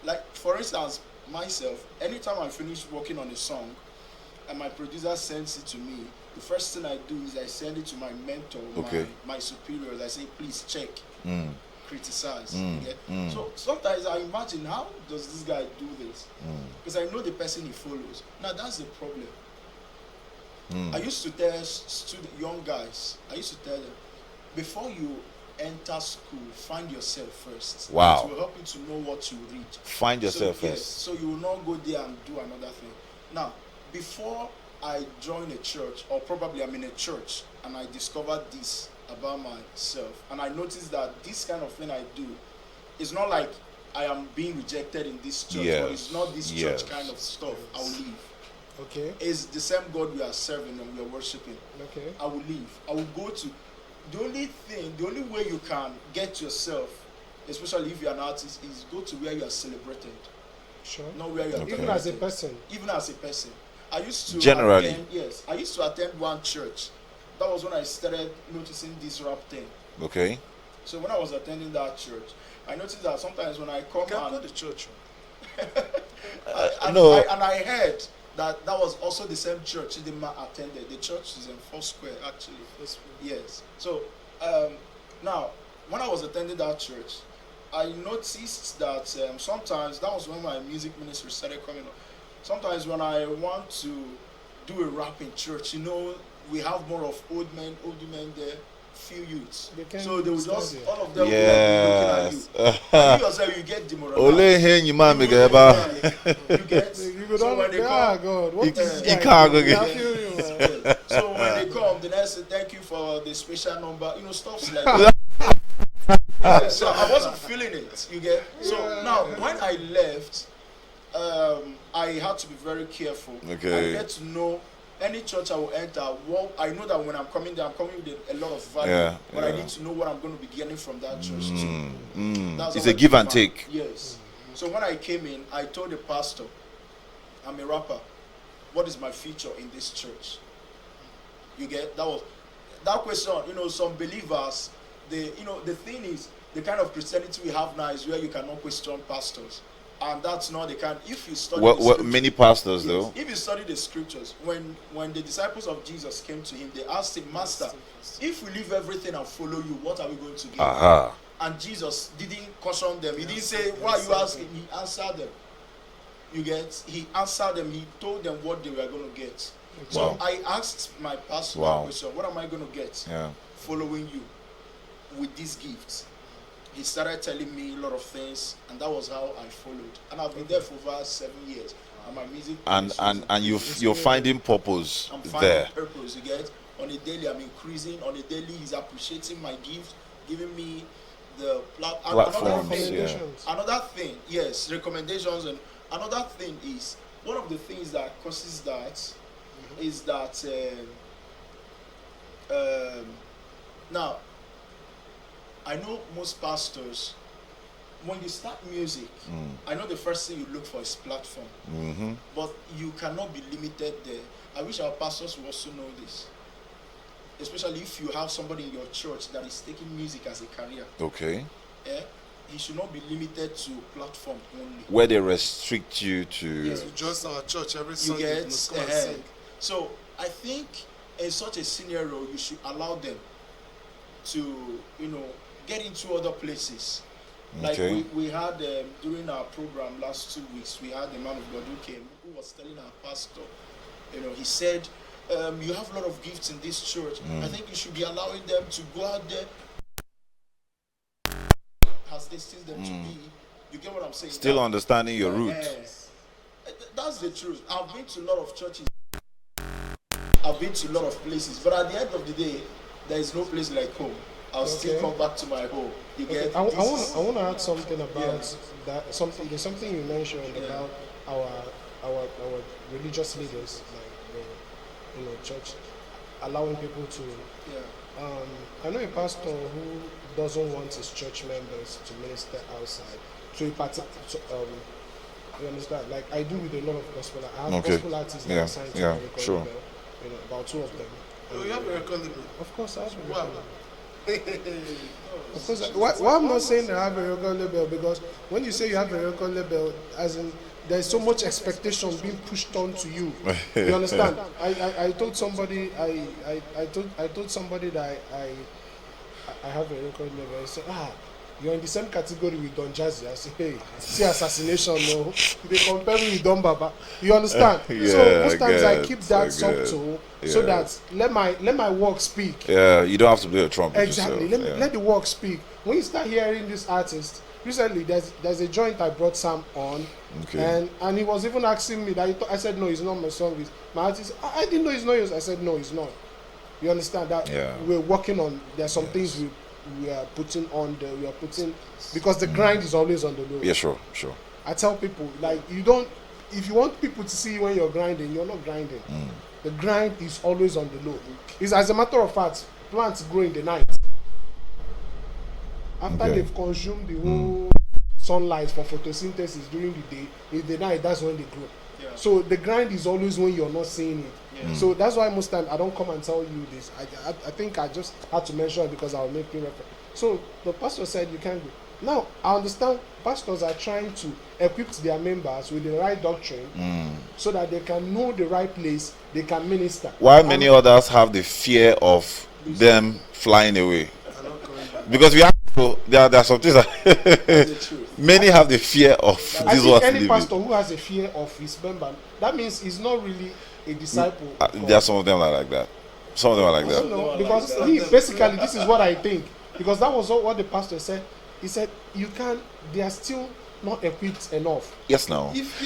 like, for instance, myself, anytime I finish working on a song and my producer sends it to me, the first thing I do is I send it to my mentor, Okay. my superiors. I say, please check, Mm. criticize. Mm, You get? mm. So sometimes I imagine, how does this guy do this? Mm. Because I know the person he follows. Now that's the problem. Mm. I used to tell young guys, I used to tell them, before you enter school, find yourself first. Wow. It will help you to know what you read. Find yourself So, yes, first. so you will not go there and do another thing. Now, before I join a church, or probably I'm in a church, and I discovered this about myself, and I noticed that this kind of thing I do is not like I am being rejected in this church, Yes, or it's not this yes. church kind of stuff. I will leave. Okay. It's the same God we are serving and we are worshiping. Okay. I will leave. I will go to the only way you can get yourself, especially if you're an artist, is go to where you are celebrated, Sure. not where you are Okay. Even as a tolerated. person. Even as a person. I used to Generally. I used to attend one church. That was when I started noticing this rap thing. Okay. So when I was attending that church, I noticed that sometimes when I come You can go and to church. No. I heard that was also the same church Chidinma attended. The church is in Foursquare, actually. Yes. So now, when I was attending that church, I noticed that sometimes, that was when my music ministry started coming up. Sometimes when I want to do a rap in church, we have more of older men there, few youths. They can't So they will stand just, it. all of them will Yes. be looking at you. And you yourself, you get demoralized. Ole henyi ma You mega eba. get, You go so down, when they yeah, come, God, what is You this can't guy go doing? get- I feel you, man. so when they come, then I say thank you for the special number, stuff like that. Yeah, so I wasn't feeling it, you get. So Yeah. now when I left, I had to be very careful. Okay. I get to know any church I will enter. I know that when I'm coming there, I'm coming with a lot of value, Yeah, but I yeah. need to know what I'm going to be getting from that church too. Mm, mm. That's It's how a I give and define. take. Yes. So when I came in, I told the pastor, I'm a rapper. What is my future in this church? You get that question. Some believers, the thing is, the kind of Christianity we have now is where you cannot question pastors, and that's not the kind. If you study the Well, scriptures, many pastors yes, though. if you study the scriptures, when the disciples of Jesus came to him, they asked him, Master, if we leave everything and follow you, what are we going to get? Aha. And Jesus didn't caution them. He didn't say, why are you asking? He answered them. You get? He answered them. He told them what they were going to get. So Wow. I asked my pastor Wow. a question, what am I going to get Yeah. following you with these gifts? He started telling me a lot of things, and that was how I followed. And I've been there for over 7 years. And my music And you're finding purpose I'm finding there. purpose. You get, on a daily, I'm increasing. On a daily, he's appreciating my gift, giving me the Platforms, Another thing, yes, recommendations. And another thing is, one of the things that causes that is that now I know most pastors, when you start music, I know the first thing you look for is platform, but you cannot be limited there. I wish our pastors would also know this, especially if you have somebody in your church that is taking music as a career. Okay. He should not be limited to platform only. Where they restrict you to. Yes. Just our church every You Sunday. get, You must come and sing. so I think in such a scenario, you should allow them to, get into other places. Like Okay. we had during our program last 2 weeks, we had a man of God who came, who was telling our pastor, he said, you have a lot of gifts in this church. I think you should be allowing them to go out there as they still them to be. You get what I'm saying? Still That- understanding your root. Yes. That's the truth. I've been to a lot of churches. I've been to a lot of places, but at the end of the day, there is no place like home. I'll still Okay. come back to my home. You Okay, get? I This- want to add something about Yeah. that. There's something you mentioned about our religious leaders, like the church, allowing people to. Yeah. I know a pastor who doesn't want his church members to minister outside to a particular. You understand? Like I do with a lot of gospel. I have Okay. gospel artists that Yeah, are signed to yeah, the record sure. label, about 2 of them. Oh, you have a record label. Of course, I have a Wow. record label. Of course, why I'm not saying that I have a record label, because when you say you have a record label, as in there's so much expectation being pushed onto you. You understand? I told somebody I told somebody that I have a record label. I said, you're in the same category with Don Jazzy. I said, hey, see assassination, no. They compare me with Don Baba. You understand? So Yeah, most times I keep I that get. subtle so Yeah. that let my work speak. Yeah, you don't have to play a trumpet Exactly. yourself. Let the work speak. When you start hearing this artist, recently there's a joint I brought Sam on, Okay. and he was even asking me that. I said no, it's not my song. It's my artist. I didn't know it's not yours. I said no, it's not. You understand that? Yeah. We're working on. There's some things we are putting on there. We are putting because the grind is always on the low. Yeah, sure. I tell people, like, you don't, if you want people to see you when you're grinding, you're not grinding. The grind is always on the low. It's, as a matter of fact, plants grow in the night. After Okay. they've consumed the whole sunlight for photosynthesis during the day, in the night, that's when they grow. Yeah. So the grind is always when you're not seeing it. Yeah. So that's why most times I don't come and tell you this. I think I just had to mention it because I'll make you reference. So the pastor said you can't go. Now I understand pastors are trying to equip their members with the right doctrine so that they can know the right place, they can minister. While many others have the fear of them flying away. I'm not coming back. Because we have to, there are some things that The truth. many have the fear of I this think was any living. pastor who has a fear of his member, that means he's not really a disciple. of God. There are some of them that are like that. Some of them are like I don't that. know, Like because that. he basically this is what I think, because that was what the pastor said. He said you can't. They are still not equipped enough. Yes, now. If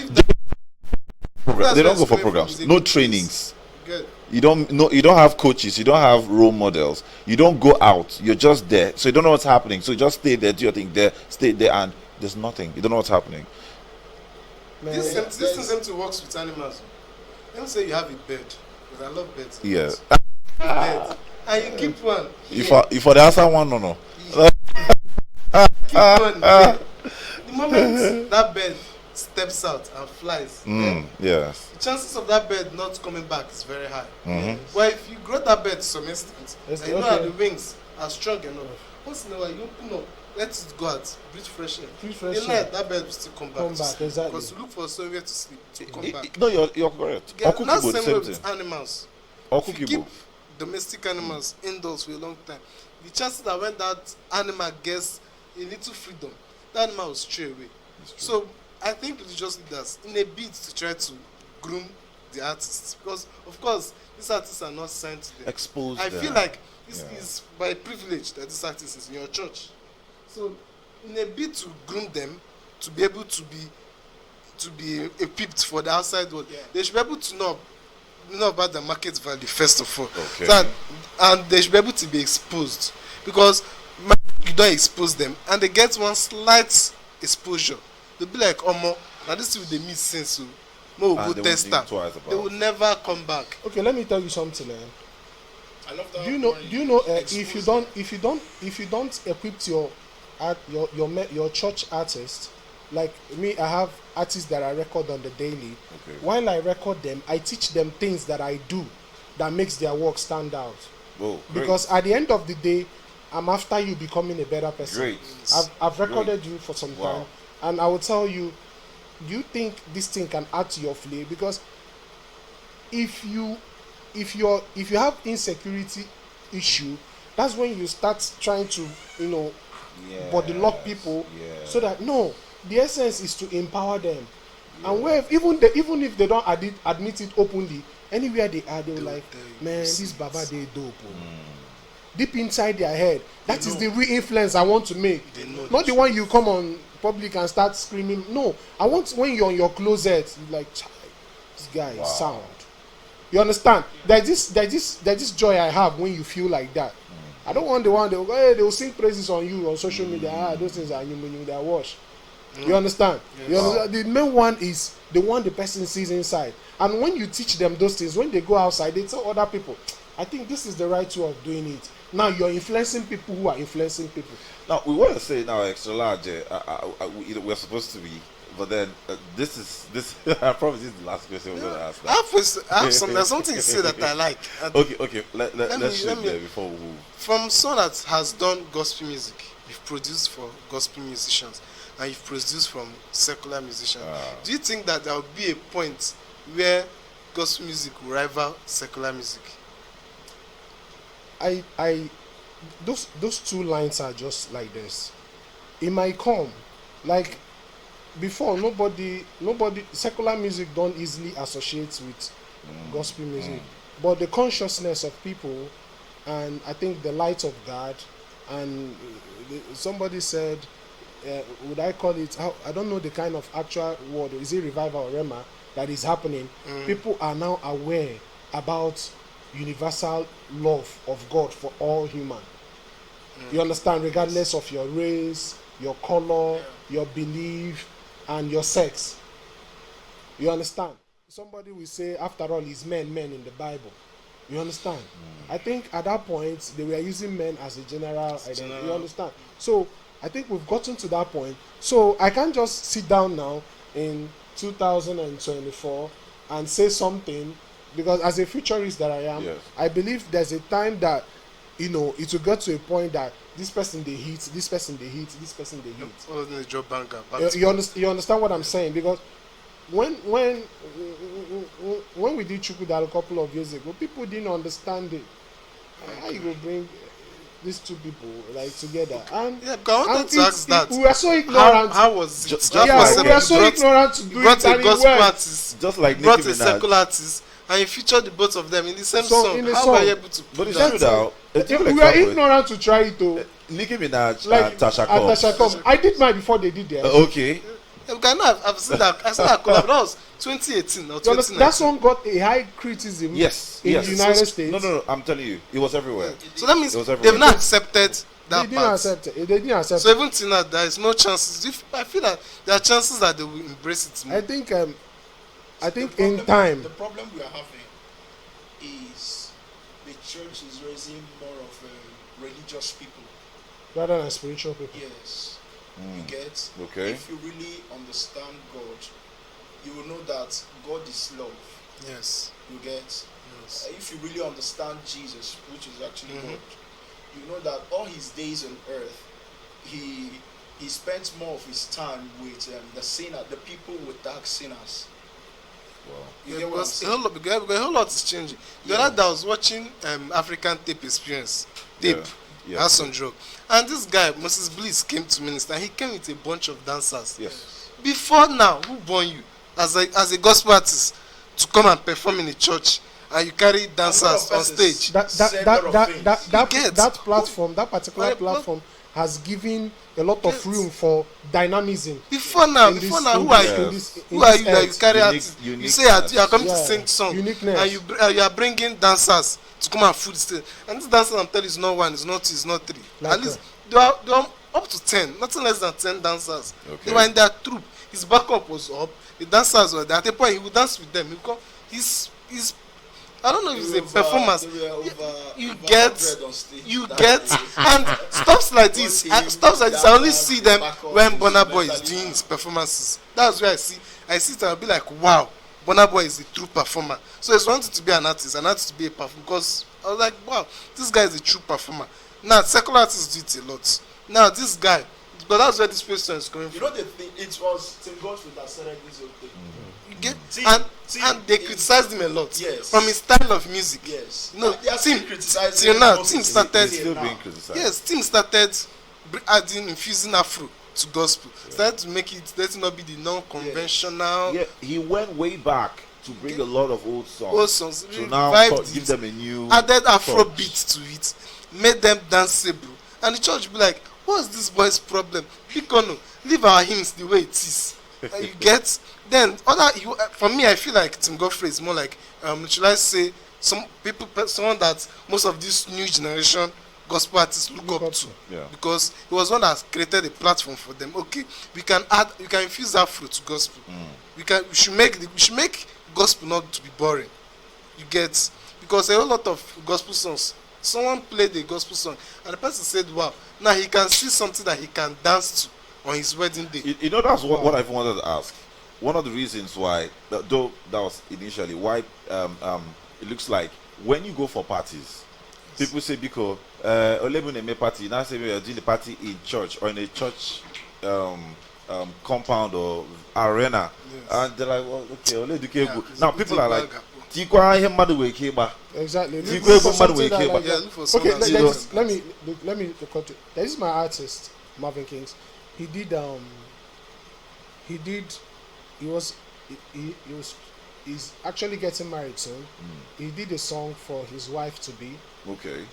They don't go for explain programs. from No the trainings. good. You don't have coaches. You don't have role models. You don't go out. You're just there. So you don't know what's happening. So you just stay there, do your thing there, stay there, and there's nothing. You don't know what's happening. Man, This thing seems to work with animals. Let me say you have a bird, because I love birds. Yeah. Bird. And you keep one. If for the answer one, no. Keep one. There. The moment that bird steps out and flies, Yes. the chances of that bird not coming back is very high. Mhm. But if you grow that bird to some extent, Yes, and you know okay. that the wings are strong enough, once in a while you open up, let it go out, breathe fresh air. Breathe fresh In the air. night, that bird will still come back. Come back, exactly. Because you look for somewhere to sleep, to come back. No, you're correct. Yeah, Or that's cookiebo, the same way same with thing. animals. Or If you keep cookiebo. domestic animals indoors for a long time, the chances that when that animal gets a little freedom, that animal will stray away. So I think religious leaders, in a bid to try to groom the artists, because of course these artists are not signed to them. Expose I them. feel like this Yeah. is by privilege that this artist is in your church. So in a bid to groom them to be able to be equipped for the outside world, Yeah. they should be able to know about the market value first of all. Okay. And they should be able to be exposed, because you don't expose them and they get one slight exposure, they'll be like, omo, now this will they miss sense, so no And go they test won't them. think twice about They will it. never come back. Okay, let me tell you something. I love that. Do you know? point. Do you know? Expose If you don't equip your church artists, like me, I have artists that I record on the daily. Okay. While I record them, I teach them things that I do that makes their work stand out. Whoa, great. Because at the end of the day, I'm after you becoming a better person. Great. I've recorded you for some Wow. time, and I will tell you, do you think this thing can add to your flair? Because if you have insecurity issue, that's when you start trying to body lock people, Yes. so that no, the essence is to empower them. And where even if they don't admit it openly, anywhere they are, they will like, man, this Baba they dope. Deep inside their head, that is the real influence I want to make. Not the one you come on public and start screaming. No, I want when you're on your closet, you're like, "Chai, this guy is sound." You understand? There's this joy I have when you feel like that. I don't want the one they will sing praises on you on social media. Those things are they are wash. You understand? Yes. You understand? The main one is the one the person sees inside. And when you teach them those things, when they go outside, they tell other people, I think this is the right way of doing it. Now you're influencing people who are influencing people. Now we want to say now extra large. We're supposed to be, but then this. I promise this is the last question we're going to ask. Now. There's something to say that I like. And Okay. Let's me- shift let me- there before we move. from someone that has done gospel music, you've produced for gospel musicians, and you've produced from secular musicians. Do you think that there will be a point where gospel music will rival secular music? Those two lines are just like this. It might come, like before, nobody secular music don't easily associate with gospel music, but the consciousness of people, and I think the light of God, and somebody said, would I call it? I don't know the kind of actual word. Is it revival or rema that is happening? People are now aware about universal love of God for all human. You understand, regardless of your race, your color, your belief, and your sex. You understand? Somebody will say, after all, is men in the Bible. You understand? I think at that point they were using men as a general identity. You understand? So I think we've gotten to that point. So I can't just sit down now in 2024 and say something, because as a futurist that I am, Yes. I believe there's a time that it will get to a point that this person they hit, this person they hit, this person they hit. All of them is job banker. You understand what I'm saying? Because when we did Chukudal a couple of years ago, people didn't understand it. How you go bring these two people like together? And Yeah, because I wanted to ask that. we were so ignorant. How was it? Just we were so brought ignorant to do brought it, a and it gospel worked. artist, Just like brought Nicki a Minaj. secular artist, and you featured the both of them in the same So, song. in the How song. were you able to But put it's that? true now. A We typical were example, ignorant to try it though. Nicki Minaj Like and Tasha Cobbs. Tasha Cobbs. I did mine before they did theirs. Okay. Yeah, because I know I've seen that. I saw that collab. That was 2018 or You understand? 2019. That song got a high criticism Yes. in yes. the United States. No. I'm telling you, it was everywhere. So that means It was everywhere. they've not accepted They that didn't part. accept it. They didn't accept So it. even till now, there is no chances. I feel that there are chances that they will embrace it more. I think The in problem- time. The problem we are having is the church is raising more of religious people. Rather than spiritual people. Yes. You get? Okay. If you really understand God, you will know that God is love. Yes. You get? Yes. If you really understand Jesus, which is actually Mhm. God, you know that all his days on earth, he spent more of his time with the sinner, the people with dark sinners. Wow. You Yeah, get what I'm because saying? because a whole lot is changing. The Yeah. other day I was watching African Tape Experience. Tape. Yeah. That's on drug. And this guy, Moses Bliss, came to minister. And he came with a bunch of dancers. Yes. Before now, who born you as a gospel artist? to come and perform in a church, and you carry dancers on stage. That platform, that particular Like, platform, has given a lot of Yes. room for dynamism. Who are in you? this Who are you that you earth. carry out? Unique- You unique say you are coming to Yeah. sing song, Uniqueness. and you are bringing dancers to come and food stage. And this dancers, I'm telling you, is not one, it's not two, it's not three. Like At least they are up to 10, nothing less than 10 dancers. Okay. They were in their troupe. His backup was up. The dancers were there. At a point, he would dance with them. He's I don't know if it's a performance. You get and stuffs like this. I only see them when Burna Boy is doing his performances. That's where I see it and I'll be like, wow, Burna Boy is a true performer. So it's wanted to be an artist to be a performer, because I was like, wow, this guy is a true performer. Now secular artists do it a lot. Now this guy, but that's where this person is coming You from. know, it was Tim Godfrey that started this whole thing. You get, Tim- and they criticized him a lot. Yes. From his style of music. Yes. No, They are still Tim criticizing till now, him. Tim He's started. still being criticized. Yes, Tim started infusing Afro to gospel. Started to make it, let it not be the non-conventional Yeah, he went way back to bring a lot of old songs. old songs. So now Revived give it, them a new added Afro touch. beat to it, made them danceable. And the church be like, what's this boy's problem? Bikono, leave our hymns the way it is. And you get, then for me, I feel like Tim Godfrey is more like, should I say, someone that most of this new generation gospel artists look up to. Yeah. Because he was one that created a platform for them. Okay, we can infuse Afro to gospel. We should make gospel not to be boring. You get, because a whole lot of gospel songs, someone played a gospel song and the person said, wow, now he can see something that he can dance to on his wedding day. You know, that's what I wanted to ask. One of the reasons why, though that was initially why, it looks like when you go for parties, people say because Olebuneme party, now say we are doing the party in church or in a church compound or arena, Yes. and they're like, well, okay, Yeah, now people are like, Exactly. Exactly. You Look go for for Madu something that Weke, like but- Yeah, that. look for Okay, someone Zero. let me continue. There is my artist, Marvin Kings. He he's actually getting married soon. He did a song for his wife to be. okay.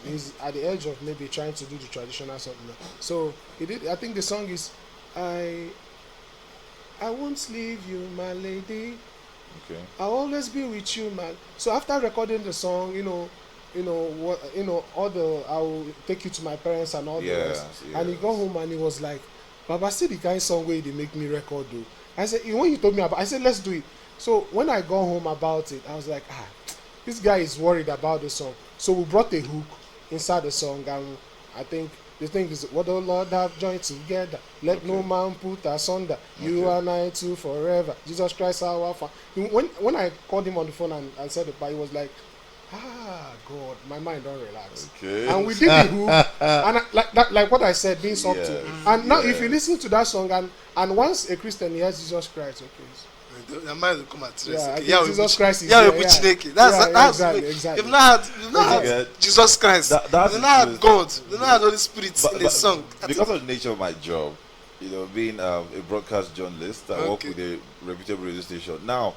He's at the edge of maybe trying to do the traditional something. So he did. I think the song is, I won't leave you, my lady. Okay. I'll always be with you, man. So after recording the song, I'll take you to my parents and all the rest. And he yes. got home and he was like, Baba, see the kind song where they make me record though. I said, when you told me about, I said, let's do it. So when I got home about it, I was like, this guy is worried about the song. So we brought a hook inside the song, and I think the thing is, what the Lord have joined together, let no man put asunder. You Okay. and I too forever. Jesus Christ our Father. When I called him on the phone and I said it, but he was like, God, my mind don't relax. Okay. And we did the hook, and like what I said, being subtle. Yes, And now, if you yes. listen to that song, and once a Christian hears Jesus Christ, okay. The mind will come at rest. Yeah, I Okay. think Jesus Christ is yeah, there, we yeah. Chineke. That's Exactly. You've not had Yeah. Jesus Christ. That's You've not had true. God. You've not had Holy Spirit in the song. Because of the nature of my job, being a broadcast journalist, I work Okay. with a reputable radio station. Now,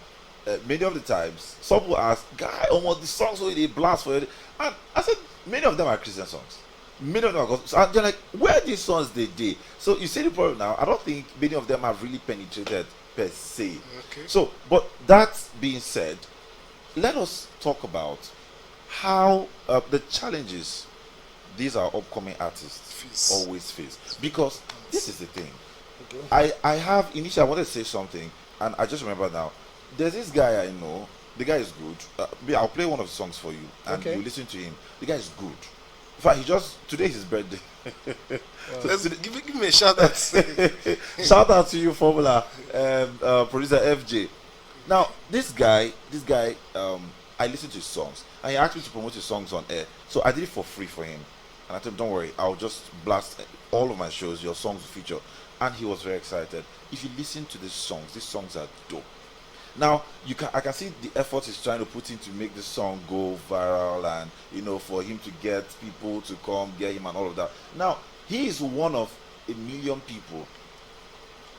many of the times, some people ask, "Guy, almost the songs where they blast for it," and I said, many of them are Christian songs. Many of them are gospel. And they're like, "Where are these songs they did?" So you see the problem now. I don't think many of them have really penetrated per se. Okay. So, but that being said, let us talk about how the challenges these are upcoming artists Face. always face. Because this is the thing. I have initially I wanted to say something, and I just remember now. There's this guy I know. The guy is good. I'll play one of the songs for you, and Okay. you listen to him. The guy is good. In fact, today is his birthday. Let's give me a shout out. Shout out to you, Formula producer FJ. Now, this guy, I listened to his songs, and he asked me to promote his songs on air. So I did it for free for him, and I told him, "Don't worry, I'll just blast all of my shows. Your songs will feature." And he was very excited. If you listen to these songs are dope. Now I can see the effort he's trying to put in to make the song go viral, and for him to get people to come get him and all of that. Now he is one of a million people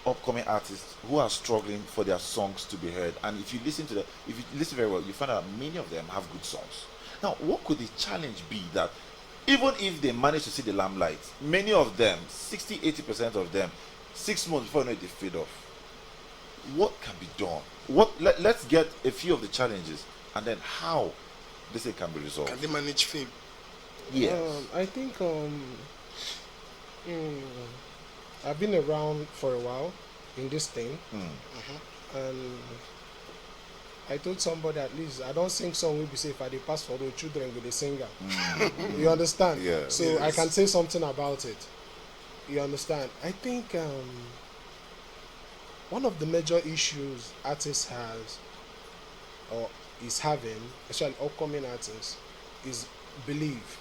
upcoming artists who are struggling for their songs to be heard, and if you listen very well, you find out many of them have good songs. Now, what could the challenge be that even if they manage to see the limelight, many of them, 60-80% of them, 6 months before you know it, they fade off? What can be done? Let's get a few of the challenges, and then how this thing can be resolved. Can they manage fame? Yes. I think I've been around for a while in this thing, and I told somebody, at least I don't sing song will be safe. I dey pass for the children with the singer. You understand? Yeah. So I can say something about it. You understand? I think one of the major issues artists has or is having, especially upcoming artists, is belief.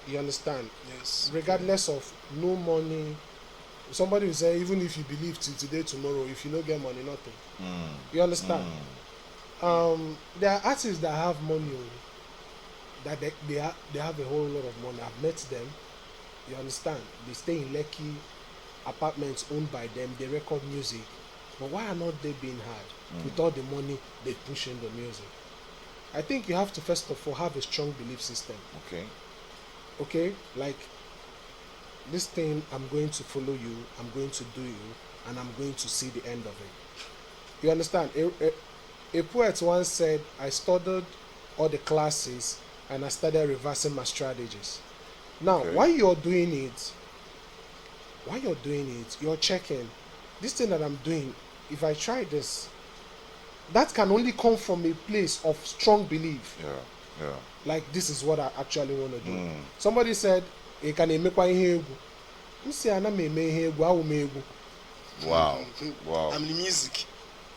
You understand? Yes. Regardless of no money, somebody will say, even if you believe till today, tomorrow, if you don't get money, nothing. You understand? There are artists that have money, that they have a whole lot of money. I've met them. You understand? They stay in Lekki, apartments owned by them. They record music. But why are not they being heard with all the money they push in the music? I think you have to first of all have a strong belief system. Okay, like this thing, I'm going to follow you, I'm going to do you, and I'm going to see the end of it. You understand? A poet once said, I studied all the classes and I started reversing my strategies. Now, while you're doing it, you're checking this thing that I'm doing. If I try this, that can only come from a place of strong belief. Like, this is what I actually want to do. Somebody said, can make my hair Wow. I'm the music.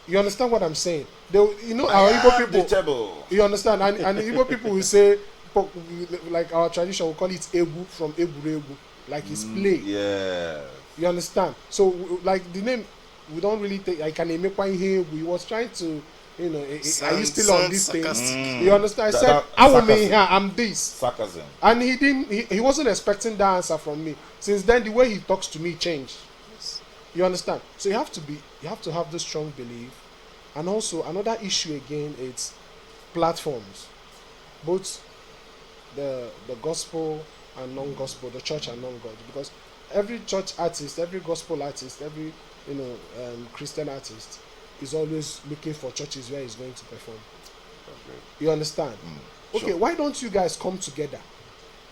You understand what I'm saying? Our Igbo people. You understand? And Igbo people will say, like our tradition, we call it egu from eburegu, like it's play. Yeah. You understand? So, like the name, we don't really take. I can make my hair. We was trying to. Are you still on this thing? You understand? I said, I'm this. Sarcasm. And he wasn't expecting that answer from me. Since then, the way he talks to me changed. Yes. You understand? So you have to have this strong belief. And also another issue again, it's platforms. Both the gospel and non-gospel, the church and non-God. Because every church artist, every gospel artist, every Christian artist is always looking for churches where he's going to perform. You understand? Okay, Sure. why don't you guys come together?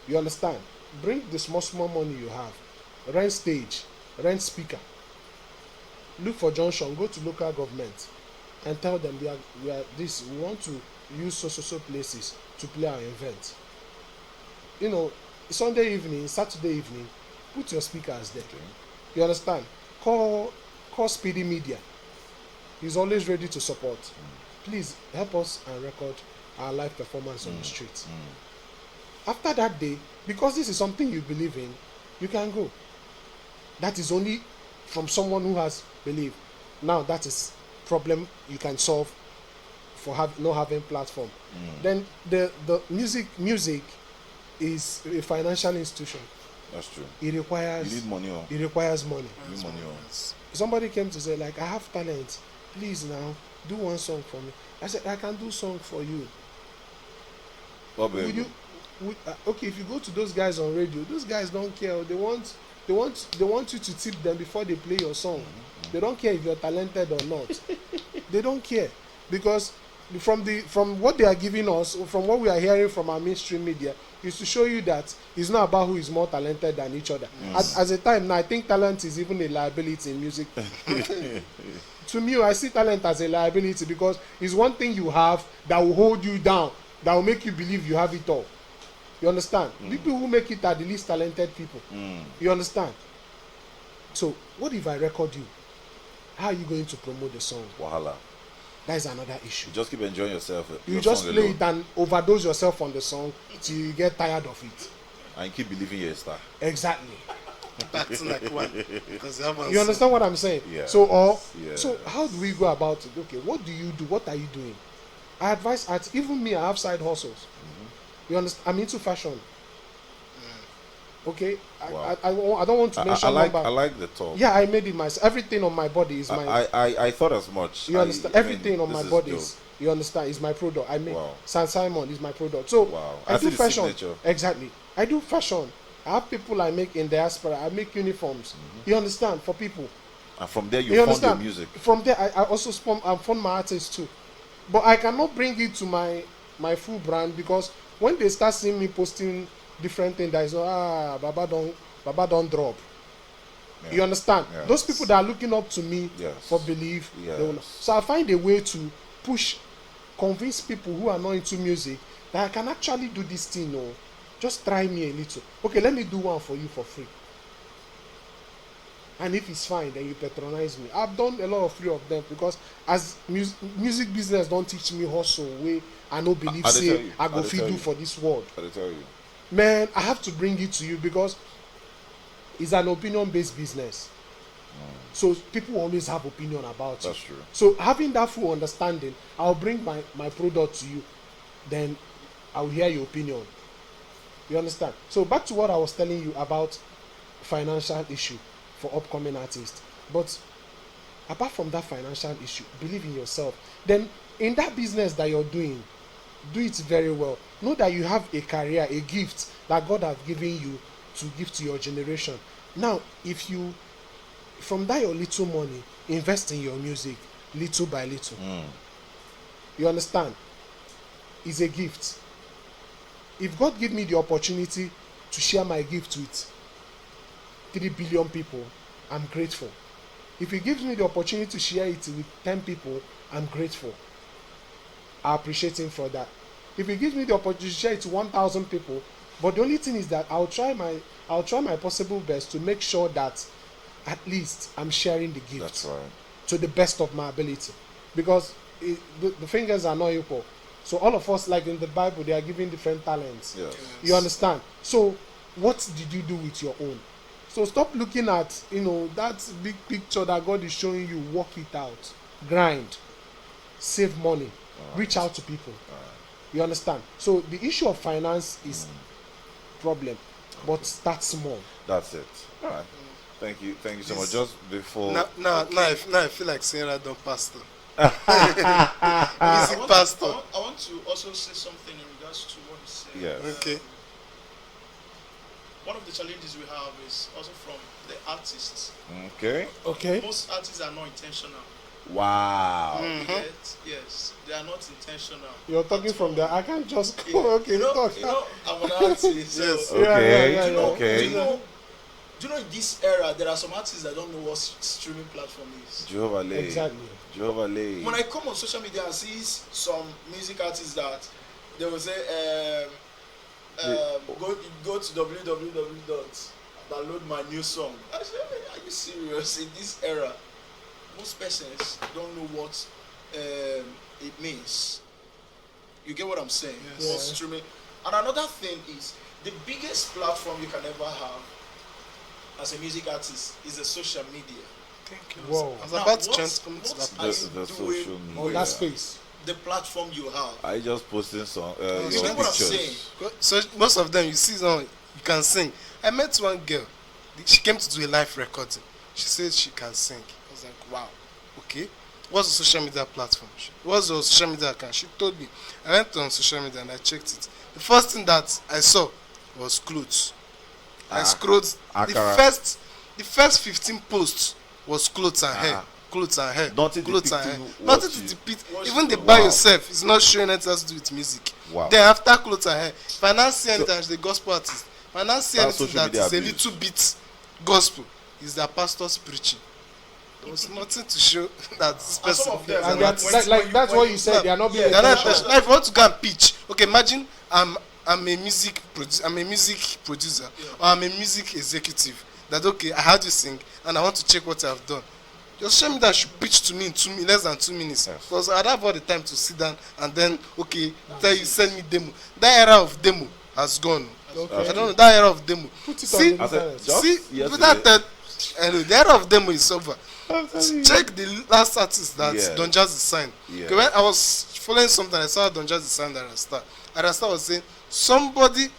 You understand? Bring the small money you have. Rent stage, rent speaker. Look for junction, go to local government and tell them we want to use so places to play our event. Sunday evening, Saturday evening, put your speakers there. You understand? Call Speedy Media. He's always ready to support. Please help us and record our live performance on the streets. After that day, because this is something you believe in, you can go. That is only from someone who has belief. Now that is problem you can solve for not having platform. Then the music is a financial institution. That's true. It requires. You need money. It requires money. You need money. Somebody came to say, like, I have talent. Please now do one song for me. I said, I can do song for you. Okay, if you go to those guys on radio, those guys don't care. They want you to tip them before they play your song. They don't care if you're talented or not. They don't care, because from what they are giving us, from what we are hearing from our mainstream media, is to show you that it's not about who is more talented than each other. As a time now, I think talent is even a liability in music. To me, I see talent as a liability, because it's one thing you have that will hold you down, that will make you believe you have it all. You understand? People who make it are the least talented people. You understand? So, what if I record you? How are you going to promote the song? Wahala. That is another issue. You just keep enjoying yourself. You just play it and overdose yourself on the song till you get tired of it. And you keep believing you're a star. Exactly. That's like one. You understand what I'm saying? Yeah. So how do we go about it? Okay, what do you do? What are you doing? I advise artists, even me, I have side hustles. You understand? I'm into fashion. Okay, Wow. I don't want to mention I number. like the talk. Yeah, I made it myself. Everything on my body is my. I thought as much. You understand? I mean, Everything on this my is body dope. is. You understand? Is my product. I make. Wow. San Simon is my product. So Wow. I see do the fashion. signature. Exactly. I do fashion. I have people I make in diaspora. I make uniforms. You understand? For people. And from there you You found your understand? music. From there, I also fund my artists too. But I cannot bring it to my full brand because when they start seeing me posting different things, that is Baba don't drop. Yeah. You understand? Yes. Those people that are looking up to me Yes. for belief. Yes. They will not. So I find a way to convince people who are not into music that I can actually do this thing. No, just try me a little. Okay, let me do one for you for free. And if it's fine, then you patronize me. I've done a lot of free of them because as music business don't teach me hustle way I no believe I dey tell say you. I I go dey fit tell do you. for this world. I tell you. Man, I have to bring it to you because it's an opinion-based business. So people always have opinion about That's it. true. So having that full understanding, I'll bring my product to you, then I'll hear your opinion. You understand? So back to what I was telling you about financial issue for upcoming artists. But apart from that financial issue, believe in yourself. Then in that business that you're doing, do it very well. Know that you have a career, a gift that God has given you to give to your generation. Now, if you, from that your little money, invest in your music little by little. You understand? It's a gift. If God give me the opportunity to share my gift with 3 billion people, I'm grateful. If He gives me the opportunity to share it with 10 people, I'm grateful. I appreciate Him for that. If He gives me the opportunity to share it to 1,000 people, but the only thing is that I'll try my possible best to make sure that at least I'm sharing the gift That's right. to the best of my ability, because the fingers are not equal. So all of us, like in the Bible, they are given different talents. Yes. You understand? So what did you do with your own? So stop looking at that big picture that God is showing you. Work it out, grind, save money, reach out to people. You understand? So the issue of finance is problem, but start small. That's it. All right. Thank you so much. Just before Now I feel like saying that don't pastor. I Music want, pastor. I want to also say something in regards to what you said. Yes. Okay. One of the challenges we have is also from the artists. Okay. Okay. Most artists are not intentional. Wow. You get? Yes, they are not intentional. You're talking at from all. there. I can't just Yeah. go. Okay, you know, talk. I'm an artist. Yes. So, Okay. Yeah, do you know, okay. do you know in this era there are some artists that don't know what streaming platform is. Jehovah Lay. Exactly. Jehovah Lay. When I come on social media and see some music artists that they will say go to www.download my new song. I say, are you serious? In this era, most persons don't know what it means. You get what I'm saying? Yes. What streaming. And another thing is the biggest platform you can ever have as a music artist is a social media. Thank you. Whoa. I was Now, about to what- transform to what that. are the you social doing media. On that space. the platform you have? I just posting some You your know what I'm pictures. saying? So most of them, you see, you can sing. I met one girl. She came to do a live recording. She said she can sing. I was like, wow, okay. What's the social media platform? What's the social media account? She told me. I went on social media and I checked it. The first thing that I saw was clothes. I scrolled. Akara. The first 15 posts was clothes and hair. Clothes and hair. Nothing clothes and hair. depicting Nothing what to you- depict. what Even you- the by Wow. yourself is not showing anything else to do with music. Wow. Then after clothes and hair, if I now see anything as the gospel artist, if I now see That's anything social that media is a abuse. little bit gospel, is their pastor's preaching. There was nothing to show that this And person. some of them And are that's not- that's when what you- you said. They are not being They're not intentional. intentional. If you want to go and pitch, okay, imagine I'm a music producer, or I'm a music executive. That okay, I heard you sing and I want to check what I've done. Just show me that you pitch to me in less than 2 minutes. Yes. Because I don't have all the time to sit down and then tell you send me demo. That era of demo has gone. Okay. I don't know that era of demo. Put it See, on the I said, internet. just see, yesterday. without that, the era of demo is over. I'm telling you. Check the last artist that Yeah. Don Jazzy signed. Yeah. Okay, when I was following something, I saw Don Jazzy signed Arasta. Arasta was saying somebody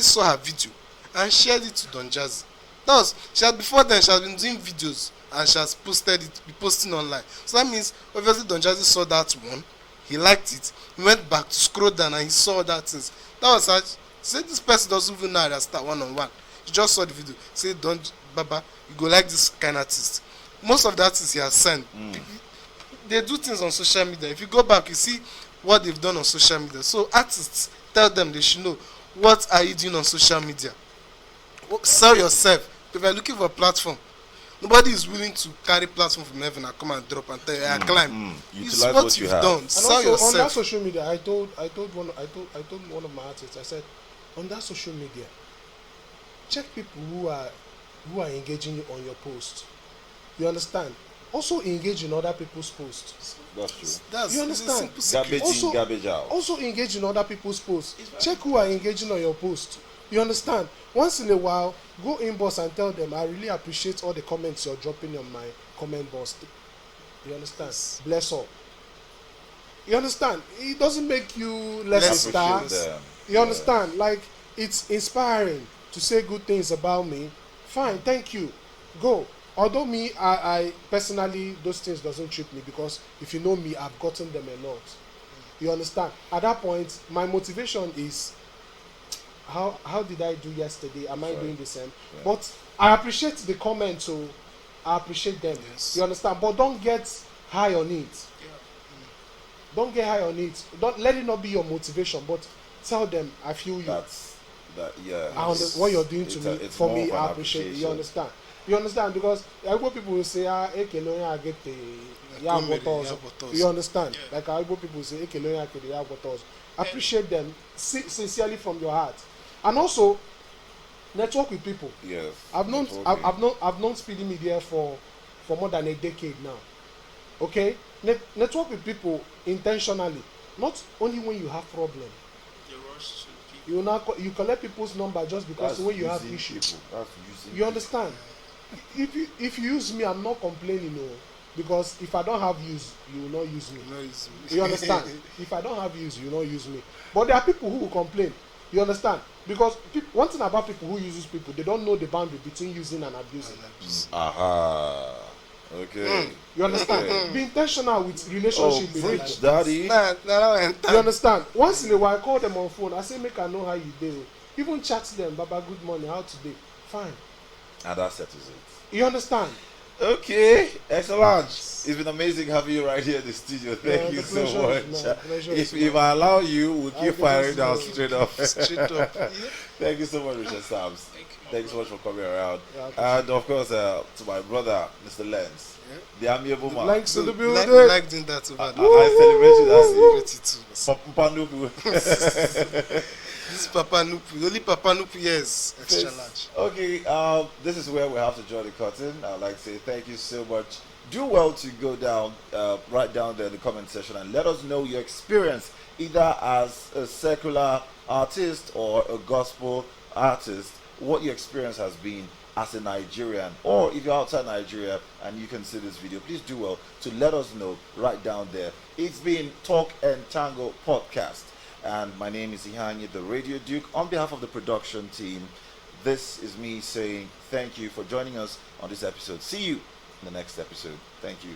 saw her video and shared it to Don Jazzy. That was, she had, before then she had been doing videos and she has posted it, be posting online. So that means obviously Don Jazzy saw that one, he liked it, he went back to scroll down and he saw that things. That was such, say this person doesn't even know how to start one on one. He just saw the video, say Don Baba, you go like this kind of artist. Most of the artists he has sent, they do things on social media. If you go back, you see what they've done on social media. So artists, tell them they should know, what are you doing on social media? Sell yourself. If you're looking for a platform, nobody is willing to carry platform from heaven and come and drop and tell you, I climb. It's Utilize what what you you've have. done. And Sell also on that yourself. social media, I told one of my artists, I said, on that social media, check people who are engaging you on your post. You understand? Also engage in other people's posts. That's true. That's You it's a understand? simple secret. Garbage Also- in, garbage out. Also engage in other people's posts. Check who are engaging on your post. You understand? Once in a while, go inbox and tell them, I really appreciate all the comments you're dropping on my comment box. You understand? Bless all. You understand? It doesn't make you less a Less star. Appreciate them. You understand? Like, it's inspiring to say good things about me. Fine, thank you. Go. Although me, I personally, those things doesn't trip me, because if you know me, I've gotten them a lot. You understand? At that point, my motivation is, how did I do yesterday? Am I Right. doing the same? Yeah. But I appreciate the comments, so I appreciate them. Yes. You understand? But don't get high on it. Don't get high on it. Don't let it not be your motivation, but tell them, I feel you. That's that. Yeah. What you're doing to It's me, it's for more me, of an I appreciate it. You appreciation. understand? You understand? Because Igbo people will say, ekele I get the Yabotos. You understand? Yeah. Like Igbo people will say, ekele I get the yabotos. Appreciate them sincerely from your heart, and also network with people. Yes. I've known Networking. I've known Speedy Media for more than a decade now. Okay, network with people intentionally, not only when you have problem. The rush to people. You now you collect people's number just because That's when you have using issues. people. That's using You understand? If you use me, I'm not complaining, no, because if I don't have use, you will not use me. No, it's- You understand? If I don't have use, you will not use me. But there are people who will complain. You understand? Because one thing about people who uses people, they don't know the boundary between using and abusing. Aha. Okay. You understand? Okay. Be intentional with Oh, relationship with preach, people. daddy. You understand? Once in a while, I call them on phone. I say, make I know how you do. Even chat to them, Baba, good morning, how today? Fine. And that settles it. You understand? Okay, excellent. It's been amazing having you right here in the studio. Thank Yeah, you the so pleasure is much. mine. Pleasure is If mine. I allow you, we'll keep get firing this down going. straight up. Straight up. Thank you so much, Richard Sams. Thank you, my Thanks so much for coming around. Yeah, I appreciate And of course, to my brother, Mr. Lenz, the amiable man. Thanks to the Like building. doing that over I there. celebrate you as Gratitude. This Papa Nupu, only Papa Nupu, yes. Extra large. Okay, this is where we have to draw the curtain. I'd like to say thank you so much. Do well to go down, right down there in the comment section and let us know your experience, either as a secular artist or a gospel artist, what your experience has been as a Nigerian, or if you're outside Nigeria and you can see this video, please do well to let us know right down there. It's been Talk and Tango Podcast. And my name is Ihanye, the Radio Duke. On behalf of the production team, this is me saying thank you for joining us on this episode. See you in the next episode. Thank you.